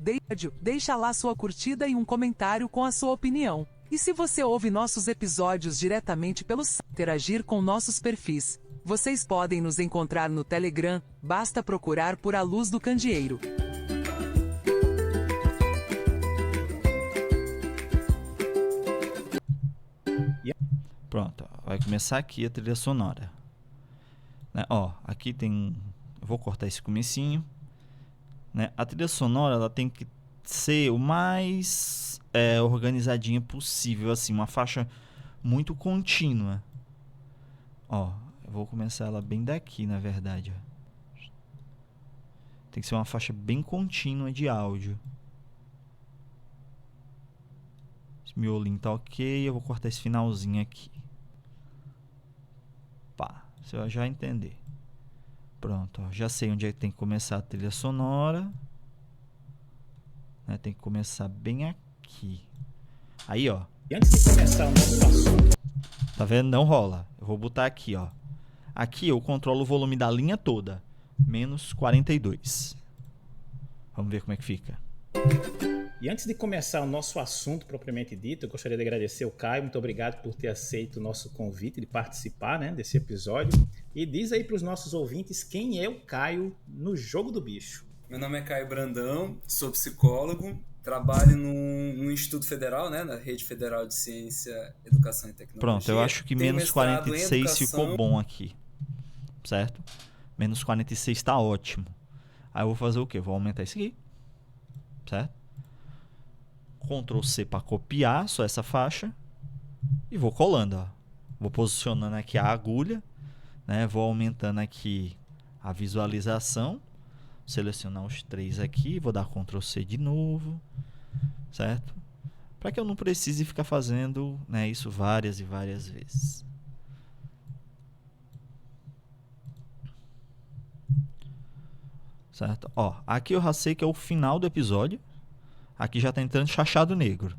deixa lá sua curtida e um comentário com a sua opinião. E se você ouve nossos episódios diretamente pelo site, interagir com nossos perfis. Vocês podem nos encontrar no Telegram, basta procurar por A Luz do Candeeiro. Pronto, vai começar aqui a trilha sonora. Né? Ó, aqui tem... Eu vou cortar esse comecinho. Né? A trilha sonora ela tem que ser o mais organizadinha possível, assim, uma faixa muito contínua. Ó, eu vou começar ela bem daqui, na verdade. Tem que ser uma faixa bem contínua de áudio. Esse miolinho tá ok, eu vou cortar esse finalzinho aqui. Pá, você vai já entender. Pronto, ó, já sei onde é que tem que começar a trilha sonora. Né, tem que começar bem aqui. Aí, ó. E antes de começar o nosso assunto... Tá vendo? Não rola. Eu vou botar aqui, ó. Aqui eu controlo o volume da linha toda. Menos 42. Vamos ver como é que fica. E antes de começar o nosso assunto propriamente dito, eu gostaria de agradecer o Caio. Muito obrigado por ter aceito o nosso convite de participar, né, desse episódio. E diz aí para os nossos ouvintes quem é o Caio no Jogo do Bicho. Meu nome é Caio Brandão, sou psicólogo, trabalho no Instituto Federal, né, na Rede Federal de Ciência, Educação e Tecnologia. Pronto, eu acho que Tenho menos mestrado em 46 educação. ficou bom aqui. Certo? Menos 46 tá ótimo. Aí eu vou fazer o quê? Vou aumentar isso aqui. Certo? Ctrl C para copiar só essa faixa. E vou colando, ó. Vou posicionando aqui a agulha, né? Vou aumentando aqui a visualização. Selecionar os três aqui. Vou dar Ctrl C de novo. Certo? Para que eu não precise ficar fazendo, né, isso várias e várias vezes. Certo? Ó, aqui eu já sei que é o final do episódio. Aqui já está entrando chachado negro.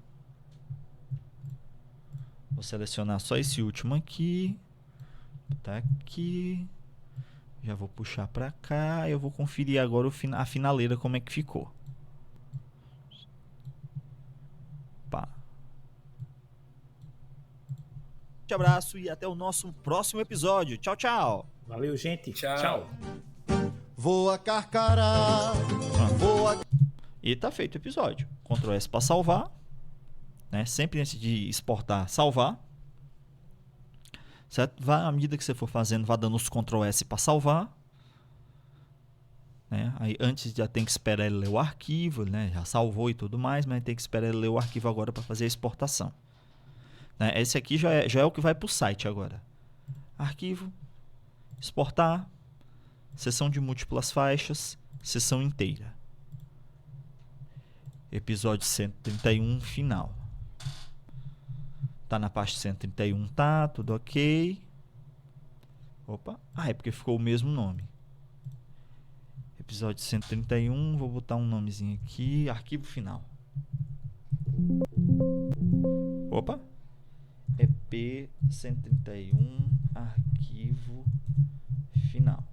Vou selecionar só esse último aqui. Botar aqui. Já vou puxar para cá. Eu vou conferir agora a finaleira como é que ficou. Pá. Um abraço e até o nosso próximo episódio. Tchau, tchau. Valeu, gente. Tchau. Voa carcará, voa. E tá feito o episódio. Ctrl S para salvar. Né? Sempre antes de exportar, salvar. Certo? À medida que você for fazendo, vá dando os Ctrl S para salvar. Né? Aí antes já tem que esperar ele ler o arquivo, né? Já salvou e tudo mais, mas tem que esperar ele ler o arquivo agora para fazer a exportação. Né? Esse aqui já é o que vai para o site agora. Arquivo, exportar, seção de múltiplas faixas, seção inteira. Episódio 131, final. Tá na pasta 131, tá, tudo ok. Opa, é porque ficou o mesmo nome. Episódio 131, vou botar um nomezinho aqui, arquivo final. Opa. EP 131, arquivo final.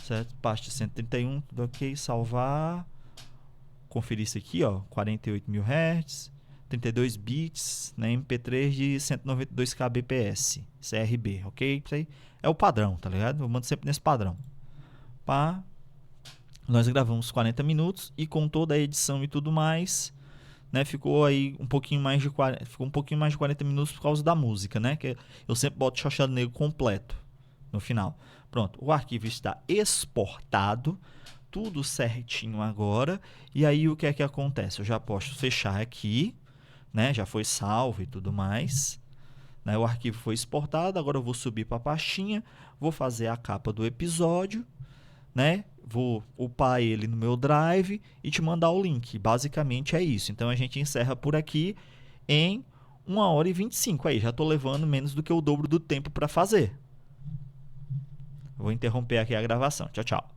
Certo? Pasta 131, tudo ok, salvar. Conferir isso aqui, ó, 48.000 Hz, 32 bits, né, MP3 de 192 kbps, CRB, ok? Isso aí é o padrão, tá ligado? Eu mando sempre nesse padrão. Pá. Nós gravamos 40 minutos e com toda a edição e tudo mais, né, ficou aí um pouquinho mais de 40 minutos por causa da música, né? Que eu sempre boto Xoxado Negro completo no final. Pronto, o arquivo está exportado, tudo certinho agora. E aí o que é que acontece? Eu já posso fechar aqui, né? Já foi salvo e tudo mais, né? O arquivo foi exportado, agora eu vou subir para a pastinha, vou fazer a capa do episódio, né? Vou upar ele no meu drive e te mandar o link. Basicamente é isso. Então a gente encerra por aqui em 1h25. Aí já estou levando menos do que o dobro do tempo para fazer. Vou interromper aqui a gravação. Tchau, tchau.